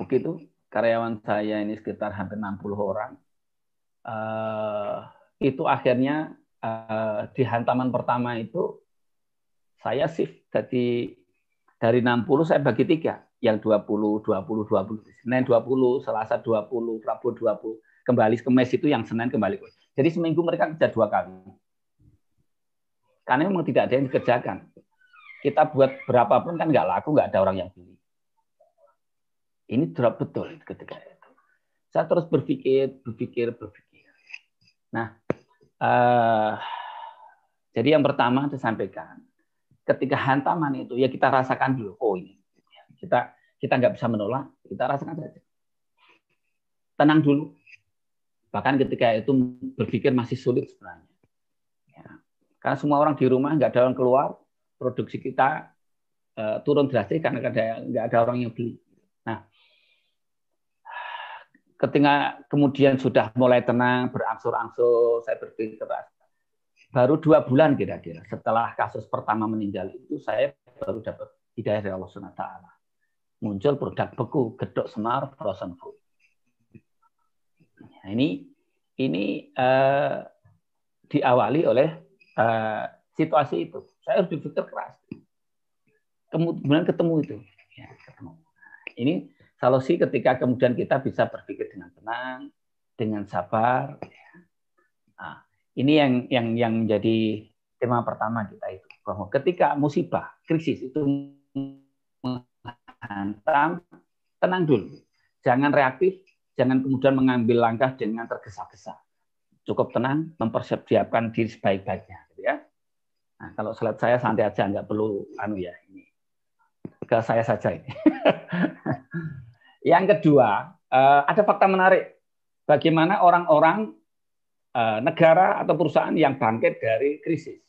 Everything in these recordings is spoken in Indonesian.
begitu, karyawan saya ini sekitar hampir 60 orang. Itu akhirnya di hantaman pertama itu saya shift. Jadi dari 60 saya bagi 3. Yang 20, 20, 20. Senin 20, Selasa 20, Rabu 20. Kembali Kamis itu yang Senin kembali. Jadi seminggu mereka kerja 2 kali. Karena memang tidak ada yang dikerjakan. Kita buat berapapun kan nggak laku, nggak ada orang yang beli. Ini drop betul ketika itu. Saya terus berpikir. Nah, jadi yang pertama saya sampaikan, ketika hantaman itu ya kita rasakan dulu. Oh ini, kita nggak bisa menolak, kita rasakan saja. Tenang dulu. Bahkan ketika itu berpikir masih sulit sebenarnya. Ya. Karena semua orang di rumah, nggak ada orang keluar, produksi kita turun drastis karena nggak ada orang yang beli. Nah, ketika kemudian sudah mulai tenang, berangsur-angsur, saya berpikir keras. Baru 2 bulan kira-kira setelah kasus pertama meninggal itu, saya baru dapat hidayah dari Allah SWT. Muncul produk beku, gedok semar, frozen food. Nah, ini diawali oleh situasi itu. Saya harus berpikir keras. Kemudian ketemu itu. Ya, ketemu. Ini solusi ketika kemudian kita bisa berpikir dengan tenang, dengan sabar. Nah, ini yang menjadi tema pertama kita itu, bahwa ketika musibah, krisis itu menghantam, tenang dulu, jangan reaktif, jangan kemudian mengambil langkah dengan tergesa-gesa. Cukup tenang, mempersiapkan diri sebaik-baiknya, gitu ya. Nah, kalau slide saya santai aja, nggak perlu ini ke saya saja ini. Yang kedua, ada fakta menarik. Bagaimana orang-orang negara atau perusahaan yang bangkit dari krisis.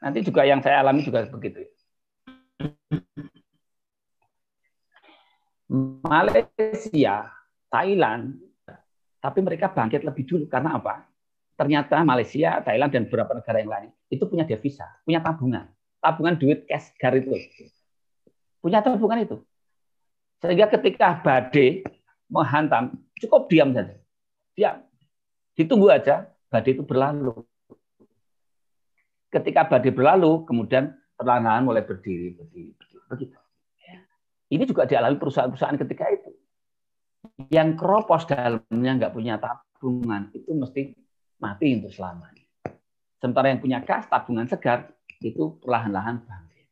Nanti juga yang saya alami juga begitu. Malaysia, Thailand, tapi mereka bangkit lebih dulu. Karena apa? Ternyata Malaysia, Thailand, dan beberapa negara yang lain itu punya devisa, punya tabungan. Tabungan duit cash gar itu. Punya tabungan itu. Sehingga ketika badai menghantam, cukup diam saja. Diam. Ditunggu aja, badai itu berlalu. Ketika badai berlalu, kemudian perlahan-lahan mulai berdiri. Begitu. Ini juga dialami perusahaan-perusahaan ketika itu. Yang keropos dalamnya nggak punya tabungan, itu mesti mati untuk selamanya. Sementara yang punya kas, tabungan segar, itu perlahan-lahan bangkit.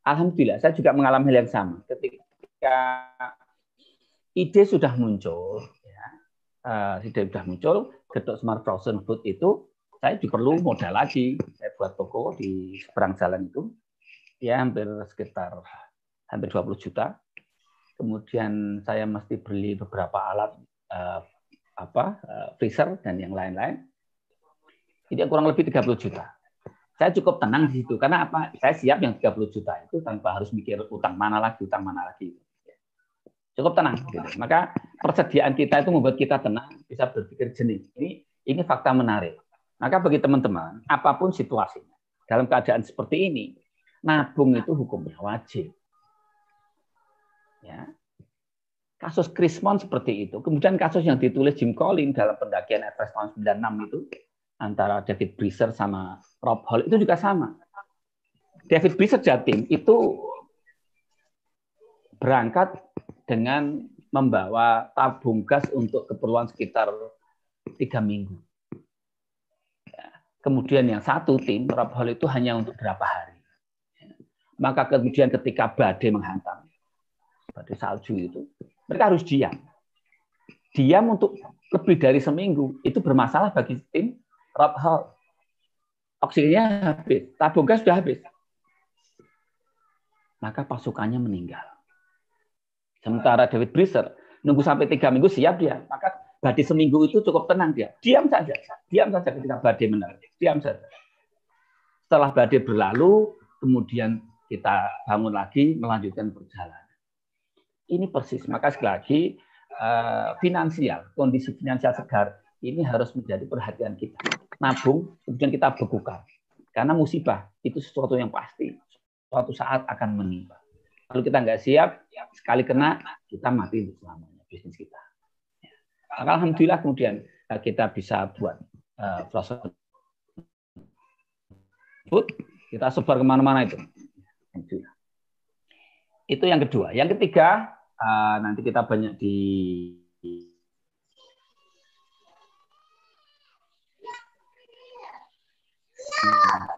Alhamdulillah, saya juga mengalami hal yang sama. Ketika ide sudah muncul, gedok smart frozen food itu, saya juga perlu modal lagi. Saya buat toko di seberang jalan itu, ya hampir 20 juta. Kemudian saya mesti beli beberapa alat freezer dan yang lain-lain. Jadi kurang lebih 30 juta. Saya cukup tenang di situ karena apa? Saya siap yang 30 juta itu tanpa harus mikir utang mana lagi. Cukup tenang gitu. Maka persediaan kita itu membuat kita tenang, bisa berpikir jernih. Ini fakta menarik. Maka bagi teman-teman, apapun situasinya, dalam keadaan seperti ini, nabung itu hukumnya wajib. Ya. Kasus Krismon seperti itu. Kemudian kasus yang ditulis Jim Collins dalam pendakian Everest tahun 96 itu, antara David Brisser sama Rob Hall, itu juga sama. David Brisser Jatim itu berangkat dengan membawa tabung gas untuk keperluan sekitar 3 minggu. Kemudian yang satu tim, Rob Hall, itu hanya untuk berapa hari. Maka kemudian ketika badai menghantam, badai salju itu, mereka harus diam. Diam untuk lebih dari seminggu. Itu bermasalah bagi tim Rob Hall. Oksigennya habis, tabung gas sudah habis. Maka pasukannya meninggal. Sementara David Brisser nunggu sampai 3 minggu siap dia. Maka badai seminggu itu cukup tenang dia. Diam saja ketika badai menarik. Diam saja. Setelah badai berlalu, kemudian kita bangun lagi, melanjutkan perjalanan. Ini persis. Maka sekali lagi, kondisi finansial segar ini harus menjadi perhatian kita. Nabung, kemudian kita bekukan. Karena musibah itu sesuatu yang pasti. Suatu saat akan menimpa. Kalau kita nggak siap, sekali kena, kita mati selamanya bisnis kita. Maka alhamdulillah kemudian kita bisa buat frozen food, kita sebar kemana-mana itu. Itu yang kedua. Yang ketiga, nanti kita banyak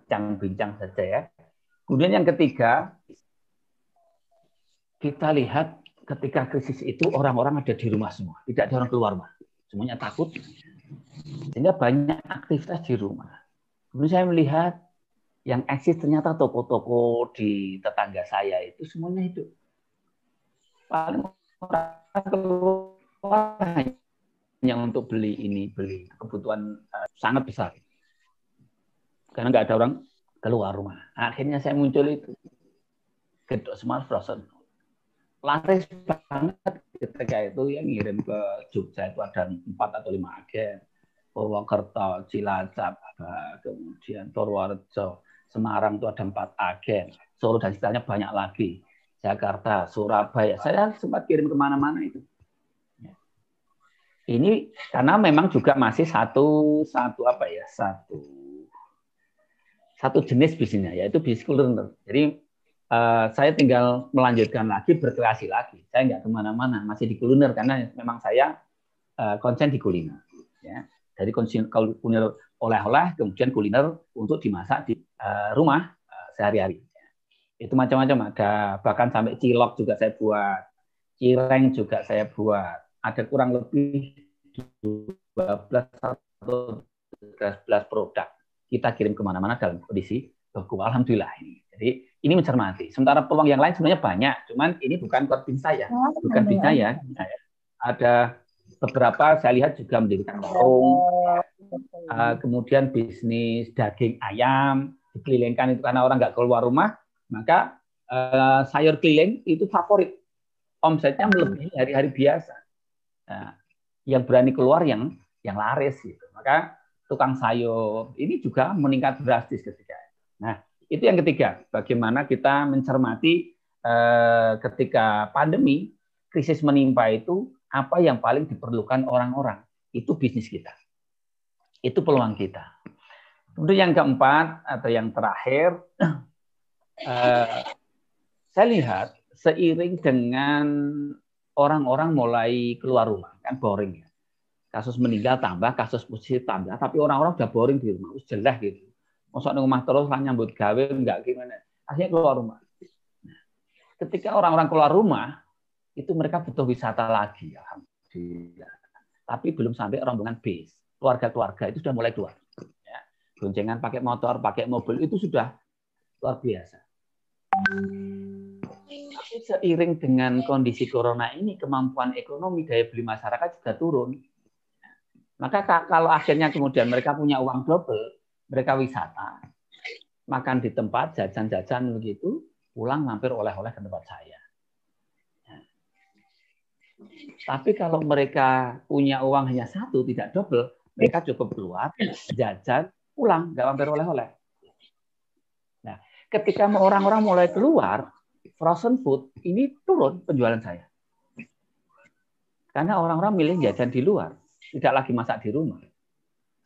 bincang-bincang saja ya. Kemudian yang ketiga, kita lihat ketika krisis itu orang-orang ada di rumah semua, tidak ada orang keluar rumah, semuanya takut, sehingga banyak aktivitas di rumah. Kemudian saya melihat yang eksis ternyata toko-toko di tetangga saya itu semuanya hidup. Paling orang keluar hanya untuk beli kebutuhan sangat besar, karena nggak ada orang keluar rumah. Akhirnya saya muncul itu Gedok Semar Frozen. Laris banget ketika itu yang ngirim ke Jogja itu ada 4 atau 5 agen. Purwokerto, Cilacap, kemudian Purworejo, Semarang itu ada 4 agen. Solo dan sekitarnya banyak lagi. Jakarta, Surabaya. Saya sempat kirim kemana-mana itu. Ini karena memang juga masih satu jenis bisnisnya, yaitu bisnis kuliner. Jadi saya tinggal melanjutkan lagi, berkreasi lagi. Saya nggak kemana-mana, masih di kuliner karena memang saya konsen di kuliner. Ya. Dari kuliner oleh-oleh, kemudian kuliner untuk dimasak di rumah sehari-hari. Itu macam-macam, ada bahkan sampai cilok juga saya buat, cireng juga saya buat. Ada kurang lebih 12 atau 13 produk. Kita kirim kemana-mana dalam kondisi beku. Alhamdulillah ini. Jadi ini mencermati. Sementara peluang yang lain sebenarnya banyak, cuman ini bukan bisnis saya, bukan bisnis saya. Ada beberapa saya lihat juga mendirikan warung, kemudian bisnis daging ayam dikelilingkan itu karena orang nggak keluar rumah, maka sayur keliling itu favorit, omsetnya melebihi hari-hari biasa. Nah, yang berani keluar yang laris gitu. Maka tukang sayur ini juga meningkat drastis ketika. Nah, itu yang ketiga, bagaimana kita mencermati ketika pandemi, krisis menimpa itu, apa yang paling diperlukan orang-orang, itu bisnis kita. Itu peluang kita. Kemudian yang keempat, atau yang terakhir, saya lihat seiring dengan orang-orang mulai keluar rumah, kan boring ya. Kasus meninggal tambah, kasus positif tambah, tapi orang-orang udah boring di rumah, jelas gitu. Masuk di rumah terus, nyambut gawe, enggak gimana. Akhirnya keluar rumah. Ketika orang-orang keluar rumah, itu mereka butuh wisata lagi. Alhamdulillah. Tapi belum sampai rombongan bis. Keluarga-keluarga itu sudah mulai keluar. Ya. Goncengan pakai motor, pakai mobil, itu sudah luar biasa. Tapi seiring dengan kondisi corona ini, kemampuan ekonomi, daya beli masyarakat juga turun. Maka kalau akhirnya kemudian mereka punya uang double, mereka wisata, makan di tempat, jajan-jajan begitu, pulang mampir oleh-oleh ke tempat saya. Tapi kalau mereka punya uang hanya satu, tidak double, mereka cukup keluar, jajan, pulang, nggak mampir oleh-oleh. Nah, ketika orang-orang mulai keluar, frozen food ini turun penjualan saya. Karena orang-orang milih jajan di luar, tidak lagi masak di rumah.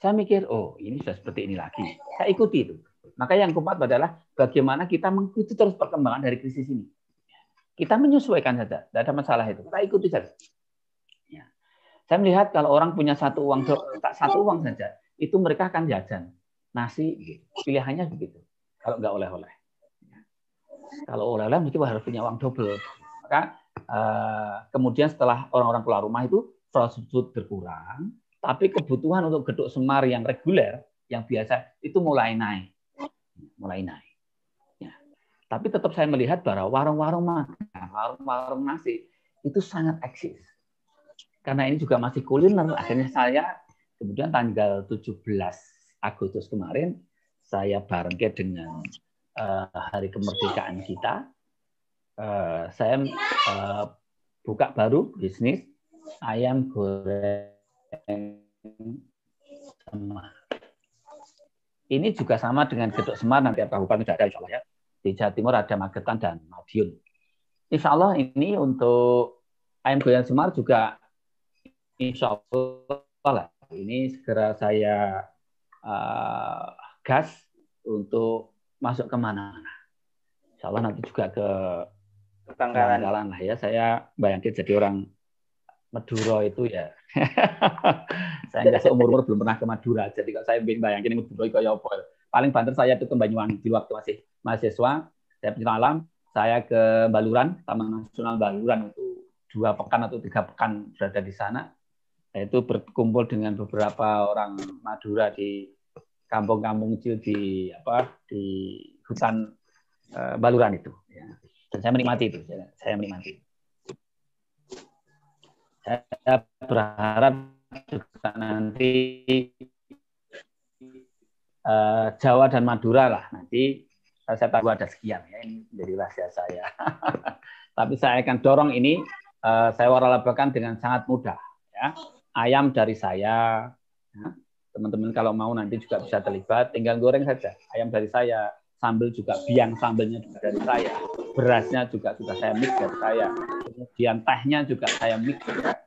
Saya mikir, oh ini sudah seperti ini lagi. Saya ikuti itu. Maka yang keempat adalah bagaimana kita mengikuti terus perkembangan dari krisis ini. Kita menyesuaikan saja, tidak ada masalah itu. Kita ikuti saja. Ya. Saya melihat kalau orang punya satu uang saja, itu mereka akan jajan nasi. Gitu. Pilihannya begitu. Kalau nggak oleh-oleh. Kalau oleh-oleh mesti harus punya uang double. Maka kemudian setelah orang-orang keluar rumah itu frozen food berkurang, tapi kebutuhan untuk Gedok Semar yang reguler, yang biasa itu mulai naik. Ya. Tapi tetap saya melihat bahwa warung-warung makan, warung-warung nasi itu sangat eksis. Karena ini juga masih kuliner, akhirnya saya kemudian tanggal 17 Agustus kemarin, saya barengke dengan hari kemerdekaan kita, saya buka baru bisnis ayam goreng Semar. Ini juga sama dengan Gedok Semar, nanti kabupaten sudah ada insya Allah ya. Di Jawa Timur ada Magetan dan Madiun. insya Allah ini untuk ayam goyang Semar juga insya Allah lah. Ini segera saya gas untuk masuk kemana-mana. Insya Allah nanti juga ke Bangkalan lah ya. Saya bayangin jadi orang Madura itu ya. Saya nggak seumur-umur belum pernah ke Madura. Jadi kalau saya bayangin Madura itu kayak apa. Paling banter saya itu ke Banyuwangi di waktu masih mahasiswa. Saya pecinta alam. Saya ke Baluran, Taman Nasional Baluran itu 2 pekan atau 3 pekan berada di sana. Itu berkumpul dengan beberapa orang Madura di kampung-kampung kecil di hutan Baluran itu. Ya. Dan saya menikmati itu. Saya menikmati. Saya berharap juga nanti Jawa dan Madura lah nanti saya tahu ada sekian ya, ini menjadi rahasia saya. Tapi saya akan dorong ini saya waralabakan dengan sangat mudah ya. Ayam dari saya ya. Teman-teman kalau mau nanti juga bisa terlibat, tinggal goreng saja. Ayam dari saya, sambal juga biang sambalnya juga dari saya, berasnya juga sudah saya mix dari saya, kemudian tehnya juga saya mix ya.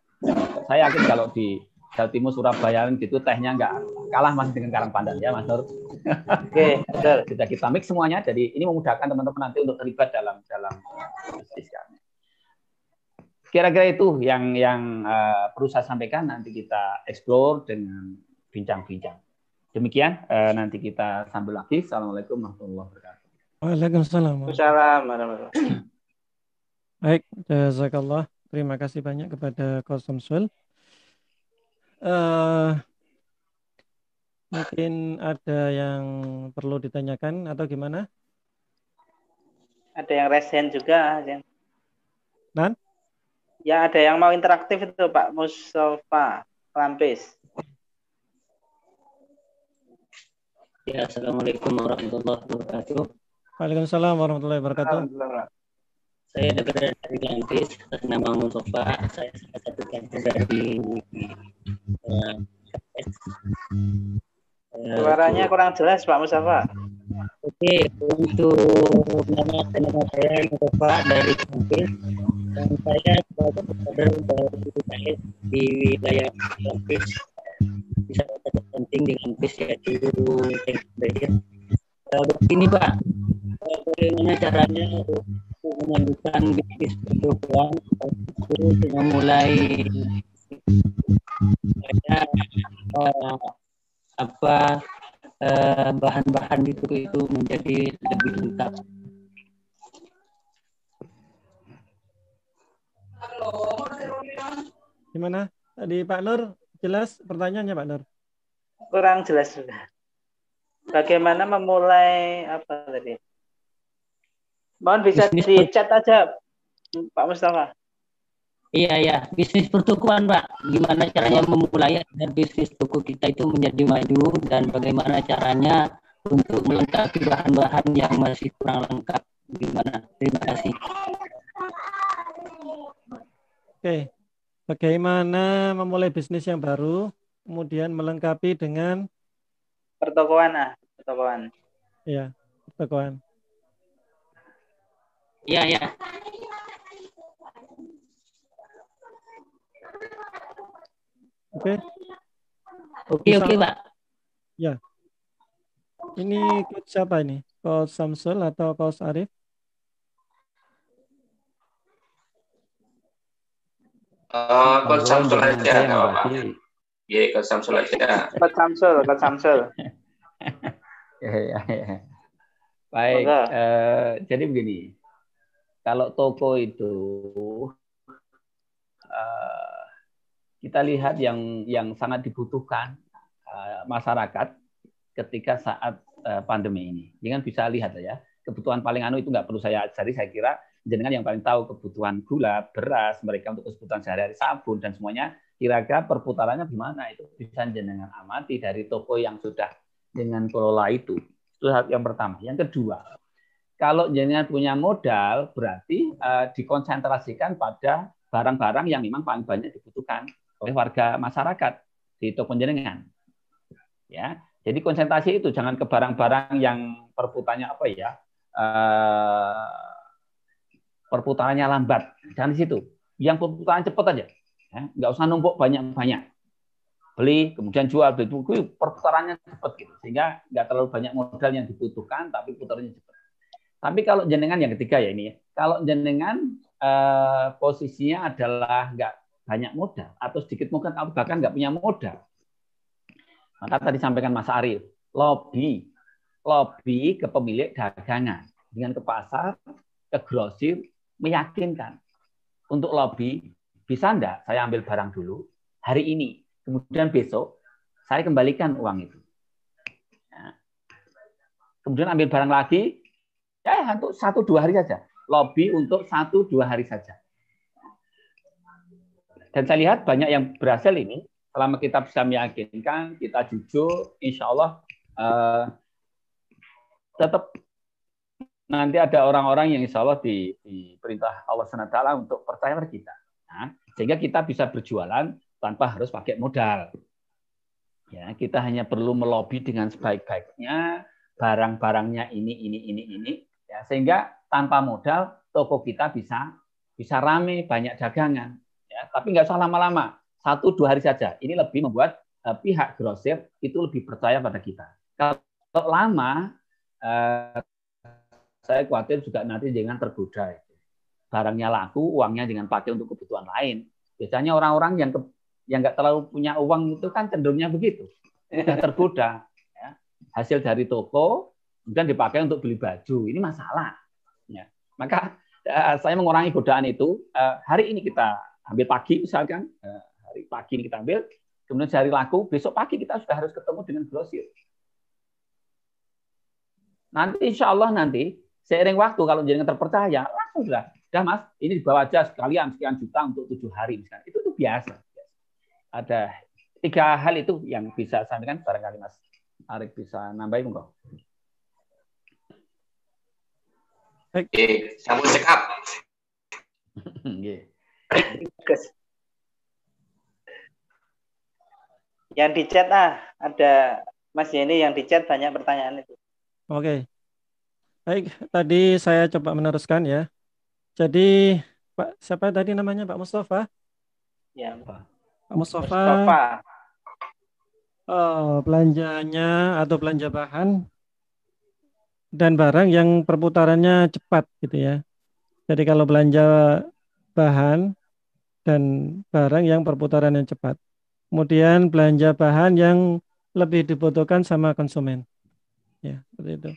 Saya yakin kalau di Jawa Timur, Surabaya gitu tehnya nggak kalah mas dengan Karang Pandan ya Mas Nur. Oke, betul. Kita mix semuanya. Jadi ini memudahkan teman-teman nanti untuk terlibat dalam bisnis kami. Kira-kira itu yang perlu saya sampaikan. Nanti kita explore dengan bincang-bincang. Demikian. Nanti kita sambung lagi. Assalamualaikum warahmatullahi wabarakatuh. Waalaikumsalam. Waalaikumsalam. Baik, jazakallah. Terima kasih banyak kepada Coach Samsul. Mungkin ada yang perlu ditanyakan atau gimana? Ada yang resen juga. Dan? Ya, ada yang mau interaktif itu Pak Mustafa Lampis. Ya, Assalamualaikum warahmatullahi wabarakatuh. Waalaikumsalam warahmatullahi wabarakatuh. Saya dari Lampis, nama Mustafa. Saya salah satu kantor dari Suaranya kurang jelas Pak Mustafa. Oke, untuk nama saya Mustafa dari Lampis dan saya sebagai kader dari di wilayah Lampis. Bisa satu penting di Lampis yaitu begini Pak, bagaimana caranya untuk melanjutkan bisnis pertukuan itu memulai bahan-bahan itu menjadi lebih lengkap. Gimana? Tadi Pak Nur jelas pertanyaannya Pak Nur? Kurang jelas juga. Bagaimana memulai apa tadi? Mohon bisa di chat aja Pak Mustafa. Iya, bisnis pertukuan Pak. Gimana caranya memulai agar bisnis toko kita itu menjadi maju dan bagaimana caranya untuk melengkapi bahan-bahan yang masih kurang lengkap. Gimana? Terima kasih. Oke. Bagaimana memulai bisnis yang baru, kemudian melengkapi dengan pertokoan. Iya, pertokoan. Iya. Oke, Pak. Ya. Ini coach siapa ini? Coach Samsul atau Coach Arif? Coach Samsul aja, nggak apa-apa. Iya, Coach Samsul aja. Coach Samsul. Ya. Baik, jadi begini. Kalau toko itu kita lihat yang sangat dibutuhkan masyarakat ketika saat pandemi ini. Jangan bisa lihat ya, kebutuhan paling itu nggak perlu saya ajari, saya kira jenengan yang paling tahu kebutuhan gula, beras, mereka untuk kebutuhan sehari-hari, sabun dan semuanya, kira-kira perputarannya gimana itu bisa jenengan amati dari toko yang sudah dengan kelola itu. Itu yang pertama. Yang kedua, kalau jenengan punya modal, berarti dikonsentrasikan pada barang-barang yang memang paling banyak dibutuhkan oleh warga masyarakat di toko jenengan. Ya, jadi konsentrasi itu jangan ke barang-barang yang perputarannya perputarannya lambat. Jangan di situ. Yang perputaran cepat aja. Ya, nggak usah numpuk banyak-banyak. Beli, kemudian jual, beli, perputarannya cepat gitu. Sehingga nggak terlalu banyak modal yang dibutuhkan, tapi putarnya cepat. Tapi kalau jenengan yang ketiga ya ini, kalau jenengan posisinya adalah nggak banyak modal atau sedikit modal, bahkan nggak punya modal, maka tadi sampaikan Mas Arief, lobby ke pemilik dagangan, dengan ke pasar, ke grosir, meyakinkan. Untuk lobby, bisa enggak saya ambil barang dulu hari ini, kemudian besok saya kembalikan uang itu. Ya. Kemudian ambil barang lagi, ya untuk 1-2 hari saja. Lobby untuk 1-2 hari saja. Dan saya lihat banyak yang berhasil ini, selama kita bisa meyakinkan, kita jujur, insya Allah tetap nanti ada orang-orang yang insya Allah diperintah Allah SWT untuk percaya pada kita. Nah, sehingga kita bisa berjualan tanpa harus pakai modal. Ya, kita hanya perlu melobi dengan sebaik-baiknya, barang-barangnya ini. Ya, sehingga tanpa modal, toko kita bisa rame, banyak dagangan. Ya, tapi nggak usah lama-lama, 1-2 hari saja. Ini lebih membuat pihak grosir itu lebih percaya pada kita. Kalau lama, saya khawatir juga nanti jangan tergoda. Barangnya laku, uangnya jangan pakai untuk kebutuhan lain. Biasanya orang-orang yang nggak terlalu punya uang itu kan cenderungnya begitu. Sudah tergoda. Ya. Hasil dari toko, kemudian dipakai untuk beli baju. Ini masalah. Ya. Maka saya mengurangi godaan itu. Hari ini kita ambil pagi misalkan. Hari pagi ini kita ambil. Kemudian hari laku, besok pagi kita sudah harus ketemu dengan grosir. Nanti insya Allah seiring waktu kalau jenengan terpercaya, langsung sudah Mas, ini dibawa aja sekalian sekian juta untuk 7 hari misalnya. Itu biasa. Ada 3 hal itu yang bisa saya sampaikan, barangkali Mas Arief bisa nambahin monggo. Oke, sambung check up. Yang di chat ada Mas Yeni yang di chat banyak pertanyaan itu. Oke. Baik, tadi saya coba meneruskan ya. Jadi Pak siapa tadi namanya, Pak Mustafa? Ya, Pak Mustafa. Belanjanya atau belanja bahan dan barang yang perputarannya cepat gitu ya. Jadi kalau belanja bahan dan barang yang perputarannya cepat. Kemudian belanja bahan yang lebih dibutuhkan sama konsumen. Ya, seperti itu.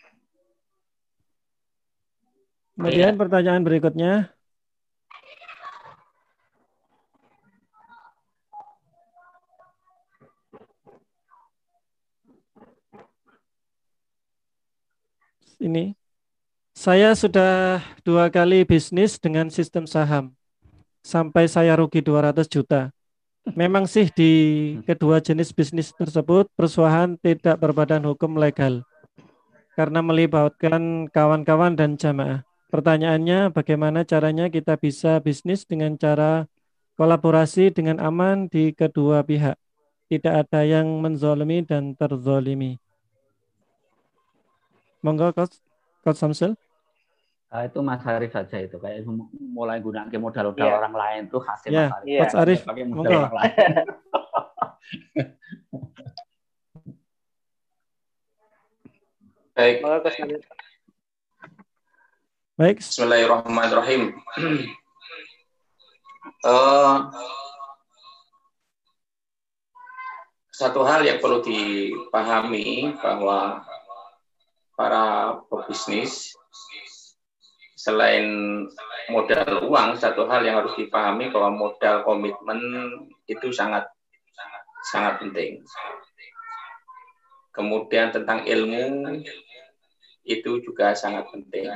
Kemudian pertanyaan berikutnya. Ini, saya sudah 2 kali bisnis dengan sistem saham. Sampai saya rugi 200 juta. Memang sih di kedua jenis bisnis tersebut perusahaan tidak berbadan hukum legal. Karena melibatkan kawan-kawan dan jamaah. Pertanyaannya, bagaimana caranya kita bisa bisnis dengan cara kolaborasi dengan aman di kedua pihak. Tidak ada yang menzolimi dan terzolimi. Monggo, Coach Samsul. Itu Mas Arief saja itu. Kayak mulai gunakan modal-modal orang lain tuh hasil Mas Arief. Coach Arief, pakai modal monggo. orang lain. Baik. Baik. Bismillahirrahmanirrahim. Satu hal yang perlu dipahami bahwa para pebisnis selain modal uang, satu hal yang harus dipahami bahwa modal komitmen itu sangat penting. Kemudian tentang ilmu itu juga sangat penting.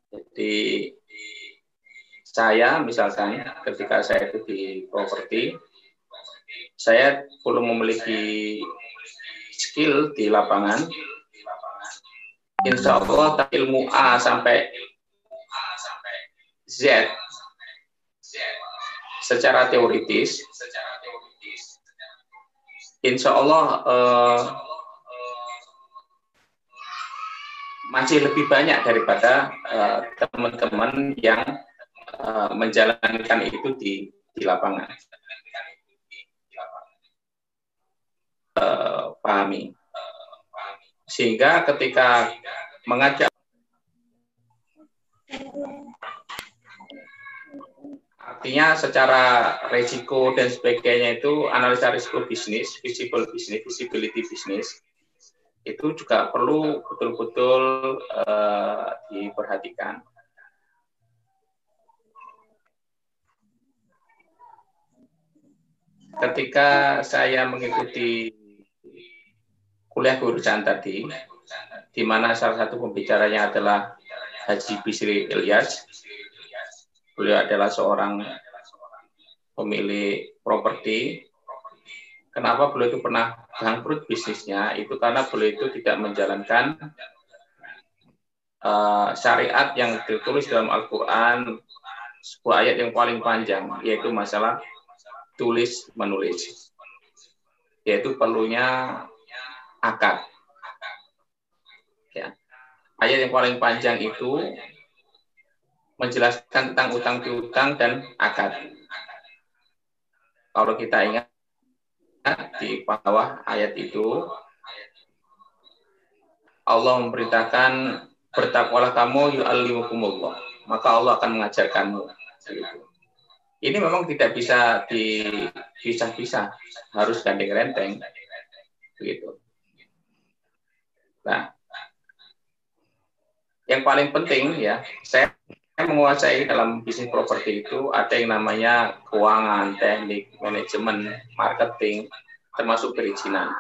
Jadi saya misalkan ketika saya itu di properti, saya perlu memiliki skill di lapangan. Insya Allah ilmu A sampai Z secara teoritis, insya Allah masih lebih banyak daripada teman-teman yang menjalankan itu di lapangan. Pahami. Sehingga ketika mengajak, artinya secara resiko dan sebagainya itu analisa risiko bisnis, visibility bisnis, itu juga perlu betul-betul diperhatikan. Ketika saya mengikuti kuliah kegurusan tadi, di mana salah satu pembicaranya adalah Haji Bisri Ilyas. Beliau adalah seorang pemilik properti. Kenapa beliau itu pernah bangkrut bisnisnya? Itu karena beliau itu tidak menjalankan syariat yang tertulis dalam Al-Quran, sebuah ayat yang paling panjang, yaitu masalah tulis menulis, yaitu perlunya akad. Ya. Ayat yang paling panjang itu menjelaskan tentang utang piutang dan akad. Kalau kita ingat di bawah ayat itu, Allah memerintahkan bertakwalah kamu yu'allimukumullah, maka Allah akan mengajarkanmu. Ini memang tidak bisa dipisah-pisah, harus gandeng renteng, begitu. Nah, yang paling penting ya, saya menguasai dalam bisnis properti itu ada yang namanya keuangan, teknik, manajemen, marketing, termasuk perizinan.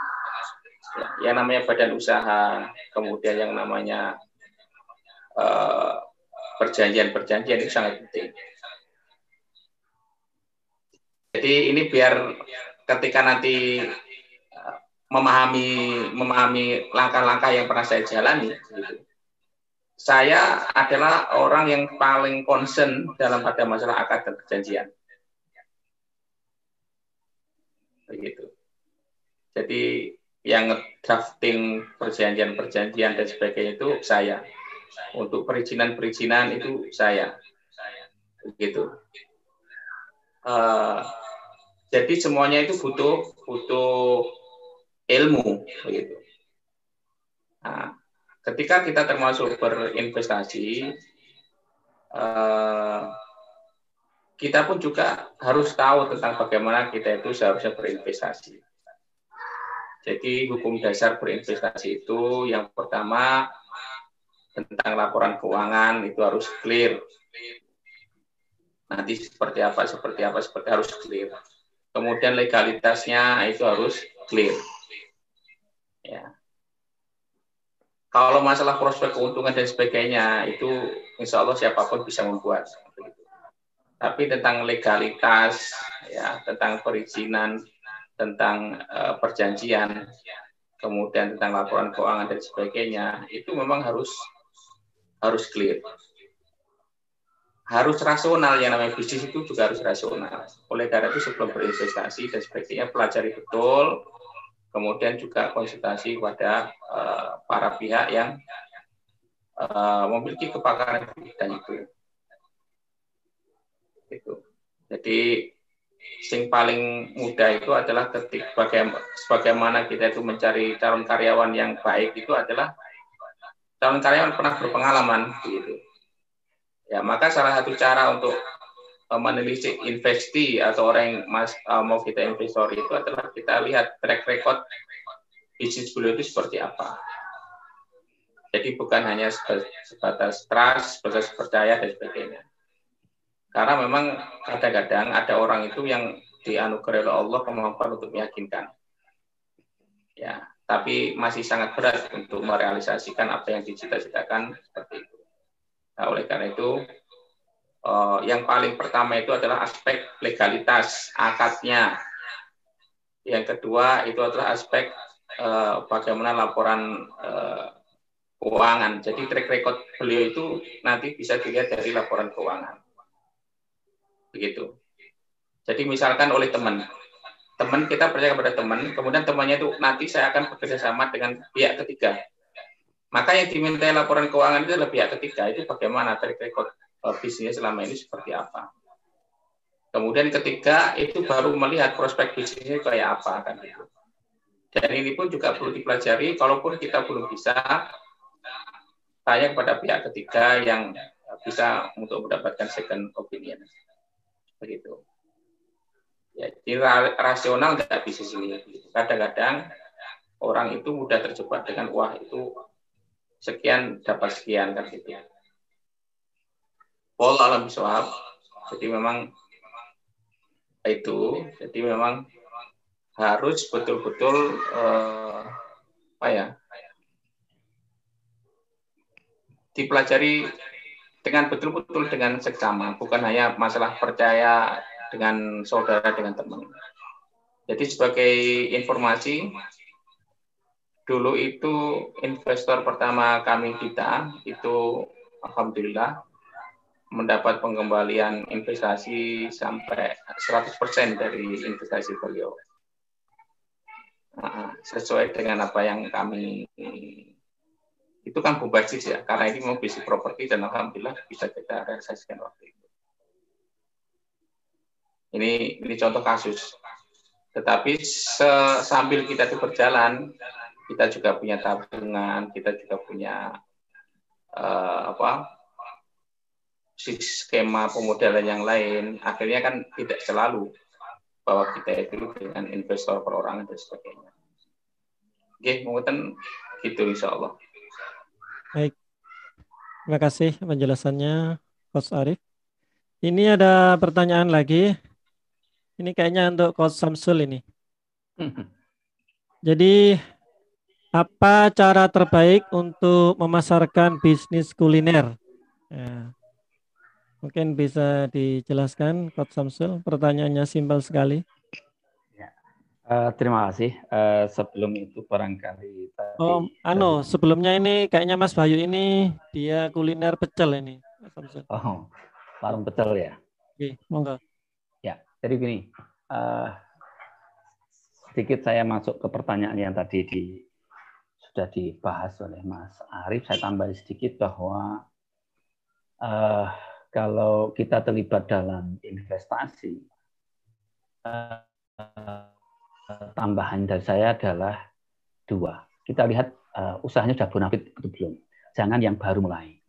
Ya, yang namanya badan usaha, kemudian yang namanya perjanjian-perjanjian itu sangat penting. Jadi ini biar ketika nanti memahami langkah-langkah yang pernah saya jalani, gitu. Saya adalah orang yang paling concern dalam pada masalah akad dan perjanjian. Begitu. Jadi yang drafting perjanjian-perjanjian dan sebagainya itu saya. Untuk perizinan-perizinan itu saya. Begitu. Jadi semuanya itu butuh ilmu, begitu. Nah, ketika kita termasuk berinvestasi, kita pun juga harus tahu tentang bagaimana kita itu seharusnya berinvestasi. Jadi hukum dasar berinvestasi itu yang pertama tentang laporan keuangan itu harus clear. Nanti seperti apa harus clear. Kemudian legalitasnya itu harus clear. Ya. Kalau masalah prospek keuntungan dan sebagainya itu insya Allah siapapun bisa membuat. Tapi tentang legalitas, ya, tentang perizinan, tentang perjanjian, kemudian tentang laporan keuangan dan sebagainya itu memang harus clear. Harus rasional, yang namanya bisnis itu juga harus rasional. Oleh karena itu sebelum berinvestasi dan sebagainya pelajari betul, kemudian juga konsultasi kepada para pihak yang memiliki kepakaran di bidang itu. Jadi yang paling mudah itu adalah bagaimana kita itu mencari calon karyawan yang baik itu adalah calon karyawan pernah berpengalaman, gitu. Ya, maka salah satu cara untuk menelisik investi atau orang yang mau kita investor itu adalah kita lihat track record bisnis beliau itu seperti apa. Jadi bukan hanya sebatas trust, sebatas percaya dan sebagainya. Karena memang kadang-kadang ada orang itu yang dianugerahi oleh Allah kemampuan untuk meyakinkan. Ya, tapi masih sangat berat untuk merealisasikan apa yang dicita-citakan seperti itu. Nah, oleh karena itu, yang paling pertama itu adalah aspek legalitas, akadnya. Yang kedua itu adalah aspek bagaimana laporan keuangan. Jadi track record beliau itu nanti bisa dilihat dari laporan keuangan. Begitu. Jadi misalkan oleh teman kita percaya kepada teman, kemudian temannya itu nanti saya akan bekerja sama dengan pihak ketiga. Maka yang dimintai laporan keuangan itu adalah pihak ketiga, itu bagaimana track record bisnisnya selama ini seperti apa. Kemudian ketiga itu baru melihat prospek bisnisnya kayak apa kan gitu. Dan ini pun juga perlu dipelajari, kalaupun kita belum bisa, tanya kepada pihak ketiga yang bisa untuk mendapatkan second opinion. Begitu. Ya, jadi rasional nggak bisa sini. Kadang-kadang orang itu mudah terjebak dengan wah itu sekian dapat sekian kan gitu. Wallahu a'lam bishawab. Jadi memang itu, jadi memang harus betul-betul dipelajari dengan betul-betul dengan seksama, bukan hanya masalah percaya dengan saudara, dengan teman. Jadi sebagai informasi, dulu itu investor pertama kami kita itu alhamdulillah mendapat pengembalian investasi sampai 100% dari investasi beliau. Sesuai dengan apa yang kami, itu kan berbasis ya, karena ini mau bisnis properti dan alhamdulillah bisa kita realisasikan waktu itu. Ini contoh kasus. Tetapi sambil kita itu berjalan, kita juga punya tabungan, kita juga punya skema pemodalan yang lain. Akhirnya kan tidak selalu bahwa kita itu dengan investor perorangan dan sebagainya. Oke, mungkin gitu insya Allah. Baik, terima kasih penjelasannya Coach Arif. Ini ada pertanyaan lagi. Ini kayaknya untuk Coach Samsul ini. Jadi apa cara terbaik untuk memasarkan bisnis kuliner? Ya. Mungkin bisa dijelaskan Coach Samsul. Pertanyaannya simpel sekali. Ya. Terima kasih. Sebelum itu barangkali sebelumnya ini kayaknya Mas Bayu ini dia kuliner pecel ini. Oh, warung pecel ya. Oke, monggo. Ya, jadi gini. Sedikit saya masuk ke pertanyaan yang tadi sudah dibahas oleh Mas Arif. Saya tambah sedikit bahwa kalau kita terlibat dalam investasi, tambahan dari saya adalah 2. Kita lihat usahanya sudah bonafit atau belum. Jangan yang baru mulai.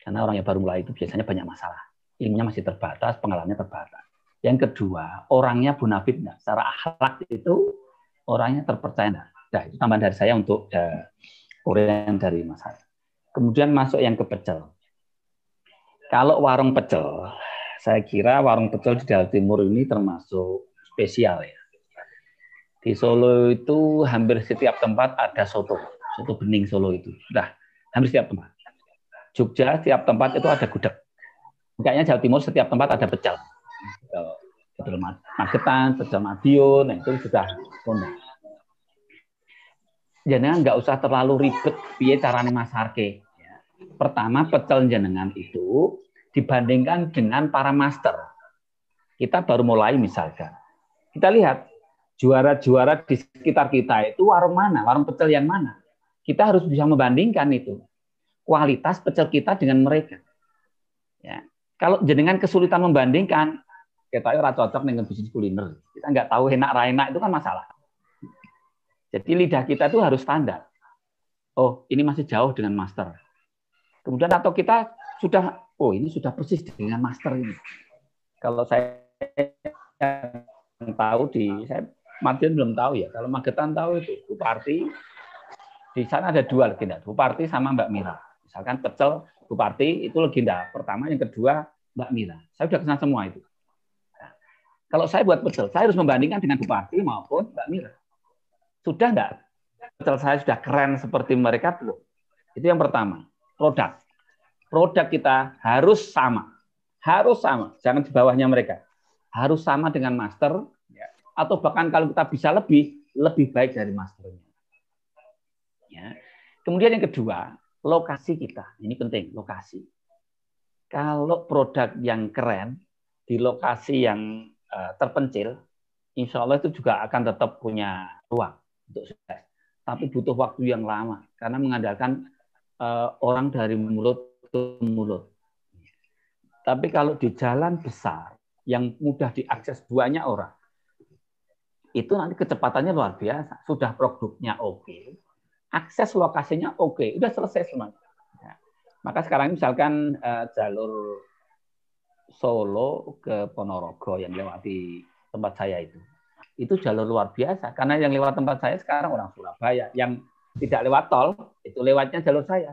Karena orang yang baru mulai itu biasanya banyak masalah. Ilmunya masih terbatas, pengalamannya terbatas. Yang kedua, orangnya bonafit enggak. Secara akhlak itu orangnya terpercaya enggak. Nah, itu tambahan dari saya untuk uraian dari Mas Arif. Kemudian masuk yang ke pecel. Kalau warung pecel, saya kira warung pecel di Jawa Timur ini termasuk spesial ya. Di Solo itu hampir setiap tempat ada soto bening Solo itu. Sudah hampir setiap tempat. Jogja setiap tempat itu ada gudeg. Kayaknya Jawa Timur setiap tempat ada pecel. Pecel Magetan, pecel Madiun, nah itu sudah kondang. Jangan nggak usah terlalu ribet piye carane masarke. Pertama, pecel jenengan itu dibandingkan dengan para master. Kita baru mulai misalkan. Kita lihat juara-juara di sekitar kita itu warung mana, warung pecel yang mana. Kita harus bisa membandingkan itu. Kualitas pecel kita dengan mereka. Ya. Kalau jenengan kesulitan membandingkan, kita ora cocok dengan bisnis kuliner. Kita nggak tahu enak ra enak itu kan masalah. Jadi lidah kita itu harus standar. Oh, ini masih jauh dengan master. Kemudian atau kita sudah, ini sudah persis dengan master ini. Kalau saya tahu saya Madiun belum tahu ya. Kalau Magetan tahu itu Buparti. Di sana ada 2 legenda, Buparti sama Mbak Mira. Misalkan pecel Buparti itu legenda pertama, yang kedua Mbak Mira. Saya sudah kenal semua itu. Nah, kalau saya buat pecel, saya harus membandingkan dengan Buparti maupun Mbak Mira. Sudah enggak? Pecel saya sudah keren seperti mereka belum? Itu yang pertama. Produk kita harus sama. Jangan di bawahnya mereka. Harus sama dengan master, atau bahkan kalau kita bisa lebih baik dari masternya. Ya. Kemudian yang kedua, lokasi kita. Ini penting, lokasi. Kalau produk yang keren di lokasi yang terpencil, insya Allah itu juga akan tetap punya ruang untuk sukses. Tapi butuh waktu yang lama karena mengandalkan orang dari mulut ke mulut. Tapi kalau di jalan besar yang mudah diakses banyak orang, itu nanti kecepatannya luar biasa. Sudah produknya oke, akses lokasinya oke, udah selesai semuanya. Ya. Maka sekarang misalkan jalur Solo ke Ponorogo yang lewati tempat saya itu jalur luar biasa. Karena yang lewat tempat saya sekarang orang Surabaya, yang tidak lewat tol, itu lewatnya jalur saya.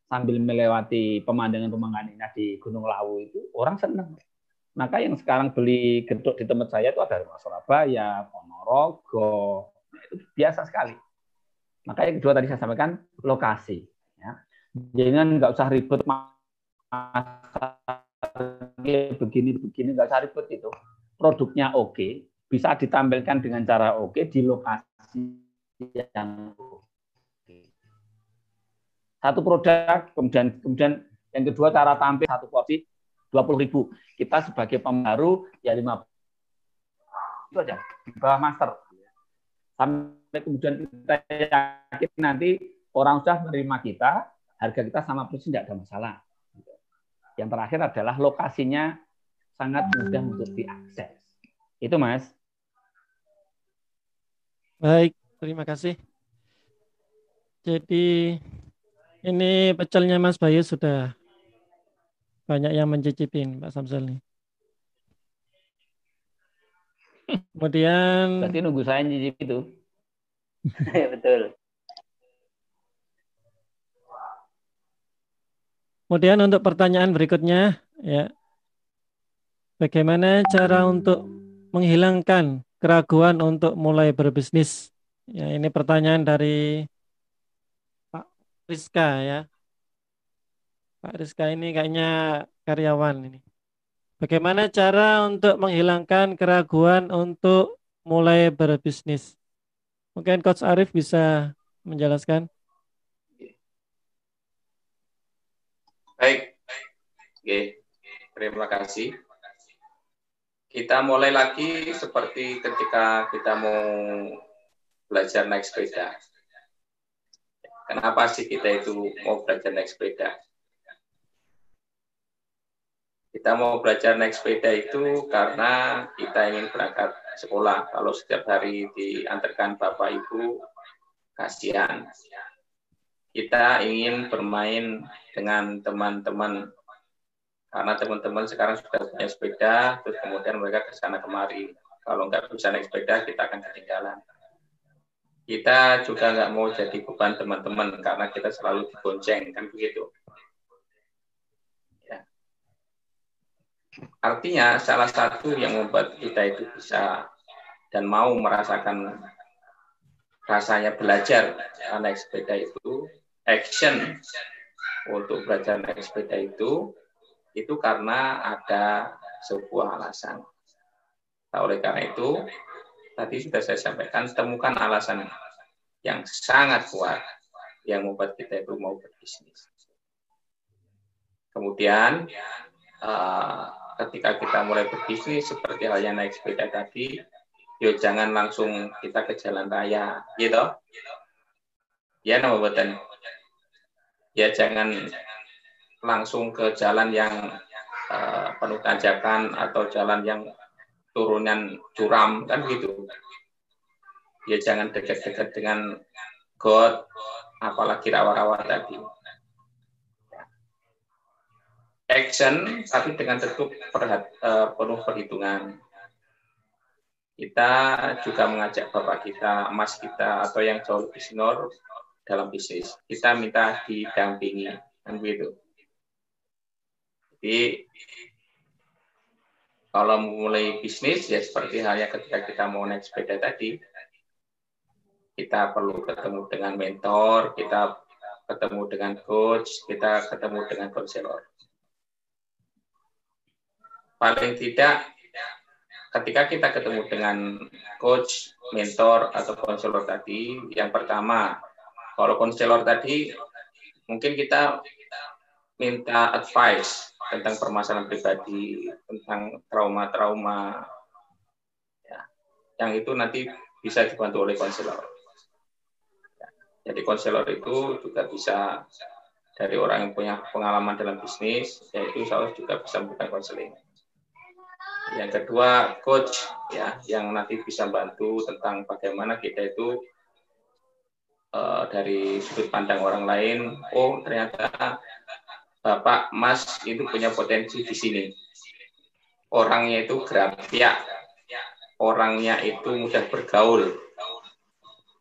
Sambil melewati pemandangan-pemandangan indah di Gunung Lawu itu, orang senang. Maka yang sekarang beli gedung di tempat saya itu ada rumah Surabaya, Ponorogo, itu biasa sekali. Maka yang kedua tadi saya sampaikan lokasi. Ya. Jangan nggak usah ribet begini nggak usah ribet itu. Produknya oke, bisa ditampilkan dengan cara oke di lokasi yang oke. Satu produk, kemudian yang kedua cara tampil satu porsi 20.000. Kita sebagai pembaru ya 5 itu aja di bawah master. Sampai kemudian kita yakin nanti orang sudah menerima kita, harga kita sama persis tidak ada masalah. Yang terakhir adalah lokasinya sangat mudah untuk diakses. Itu Mas. Baik, terima kasih. Jadi ini pecelnya Mas Bayu sudah banyak yang mencicipin Pak Samsul nih. Kemudian berarti nunggu saya nyicip itu. Betul. Kemudian untuk pertanyaan berikutnya, ya, bagaimana cara untuk menghilangkan keraguan untuk mulai berbisnis? Ya, ini pertanyaan dari Pak Rizka ya. Pak Rizka ini kayaknya karyawan ini. Bagaimana cara untuk menghilangkan keraguan untuk mulai berbisnis? Mungkin Coach Arif bisa menjelaskan. Baik. Oke. Terima kasih. Kita mulai lagi seperti ketika kita mau belajar naik sepeda. Kenapa sih kita itu mau belajar naik sepeda? Kita mau belajar naik sepeda itu karena kita ingin berangkat sekolah. Kalau setiap hari diantarkan Bapak Ibu, kasihan. Kita ingin bermain dengan teman-teman. Karena teman-teman sekarang sudah punya sepeda, terus kemudian mereka ke sana kemari. Kalau nggak bisa naik sepeda, kita akan ketinggalan. Kita juga nggak mau jadi beban teman-teman, karena kita selalu dibonceng, kan begitu. Artinya salah satu yang membuat kita itu bisa dan mau merasakan rasanya belajar naik sepeda itu, action untuk belajar naik sepeda itu karena ada sebuah alasan. Nah, oleh karena itu, tadi sudah saya sampaikan, temukan alasan yang sangat kuat yang membuat kita itu mau berbisnis. Kemudian, ketika kita mulai berbisnis seperti halnya naik sepeda tadi, yuk jangan langsung kita ke jalan raya, gitu. Ya, nama betul. Ya jangan langsung ke jalan yang penuh tanjakan atau jalan yang turunan curam, kan gitu. Ya jangan dekat-dekat dengan got, apalagi rawa-rawa tadi. Action, tapi dengan tentu penuh perhitungan. Kita juga mengajak bapak kita, emas kita, atau yang jauh lebih senior dalam bisnis. Kita minta didampingi, kan begitu. Jadi, kalau mulai bisnis, ya seperti halnya ketika kita mau naik sepeda tadi, kita perlu ketemu dengan mentor, kita ketemu dengan coach, kita ketemu dengan konselor. Paling tidak, ketika kita ketemu dengan coach, mentor, atau konselor tadi, yang pertama, kalau konselor tadi, mungkin kita minta advice tentang permasalahan pribadi, tentang trauma-trauma, ya, yang itu nanti bisa dibantu oleh konselor. Jadi konselor itu juga bisa dari orang yang punya pengalaman dalam bisnis, yaitu insya Allah juga bisa memberikan konseling. Yang kedua, coach ya, yang nanti bisa bantu tentang bagaimana kita itu dari sudut pandang orang lain. Oh, ternyata Bapak, Mas itu punya potensi di sini. Orangnya itu grafiak, orangnya itu mudah bergaul,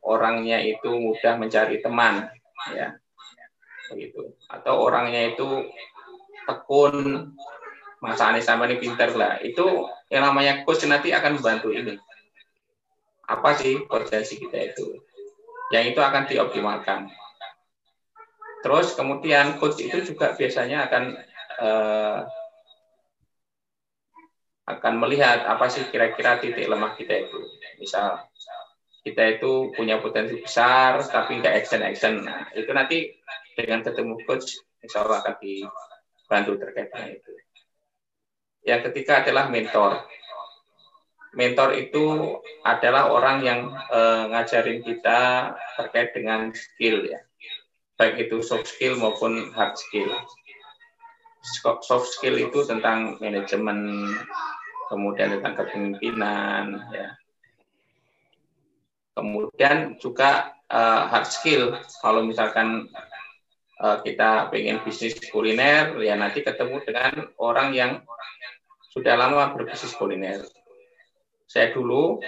orangnya itu mudah mencari teman, ya, begitu. Atau orangnya itu tekun, Mas Anies sama ini pintar lah. Itu yang namanya coach nanti akan membantu ini. Apa sih potensi kita itu? Yang itu akan dioptimalkan. Terus kemudian coach itu juga biasanya akan melihat apa sih kira-kira titik lemah kita itu. Misal kita itu punya potensi besar tapi nggak action. Nah, itu nanti dengan ketemu coach insya Allah akan dibantu terkait dengan itu. Yang ketiga adalah mentor. Mentor itu adalah orang yang ngajarin kita terkait dengan skill ya, baik itu soft skill maupun hard skill. Soft skill itu tentang manajemen, kemudian tentang kepemimpinan, ya. Kemudian juga hard skill, kalau misalkan kita pengen bisnis kuliner, ya nanti ketemu dengan orang yang sudah lama berbisnis kuliner. Saya dulu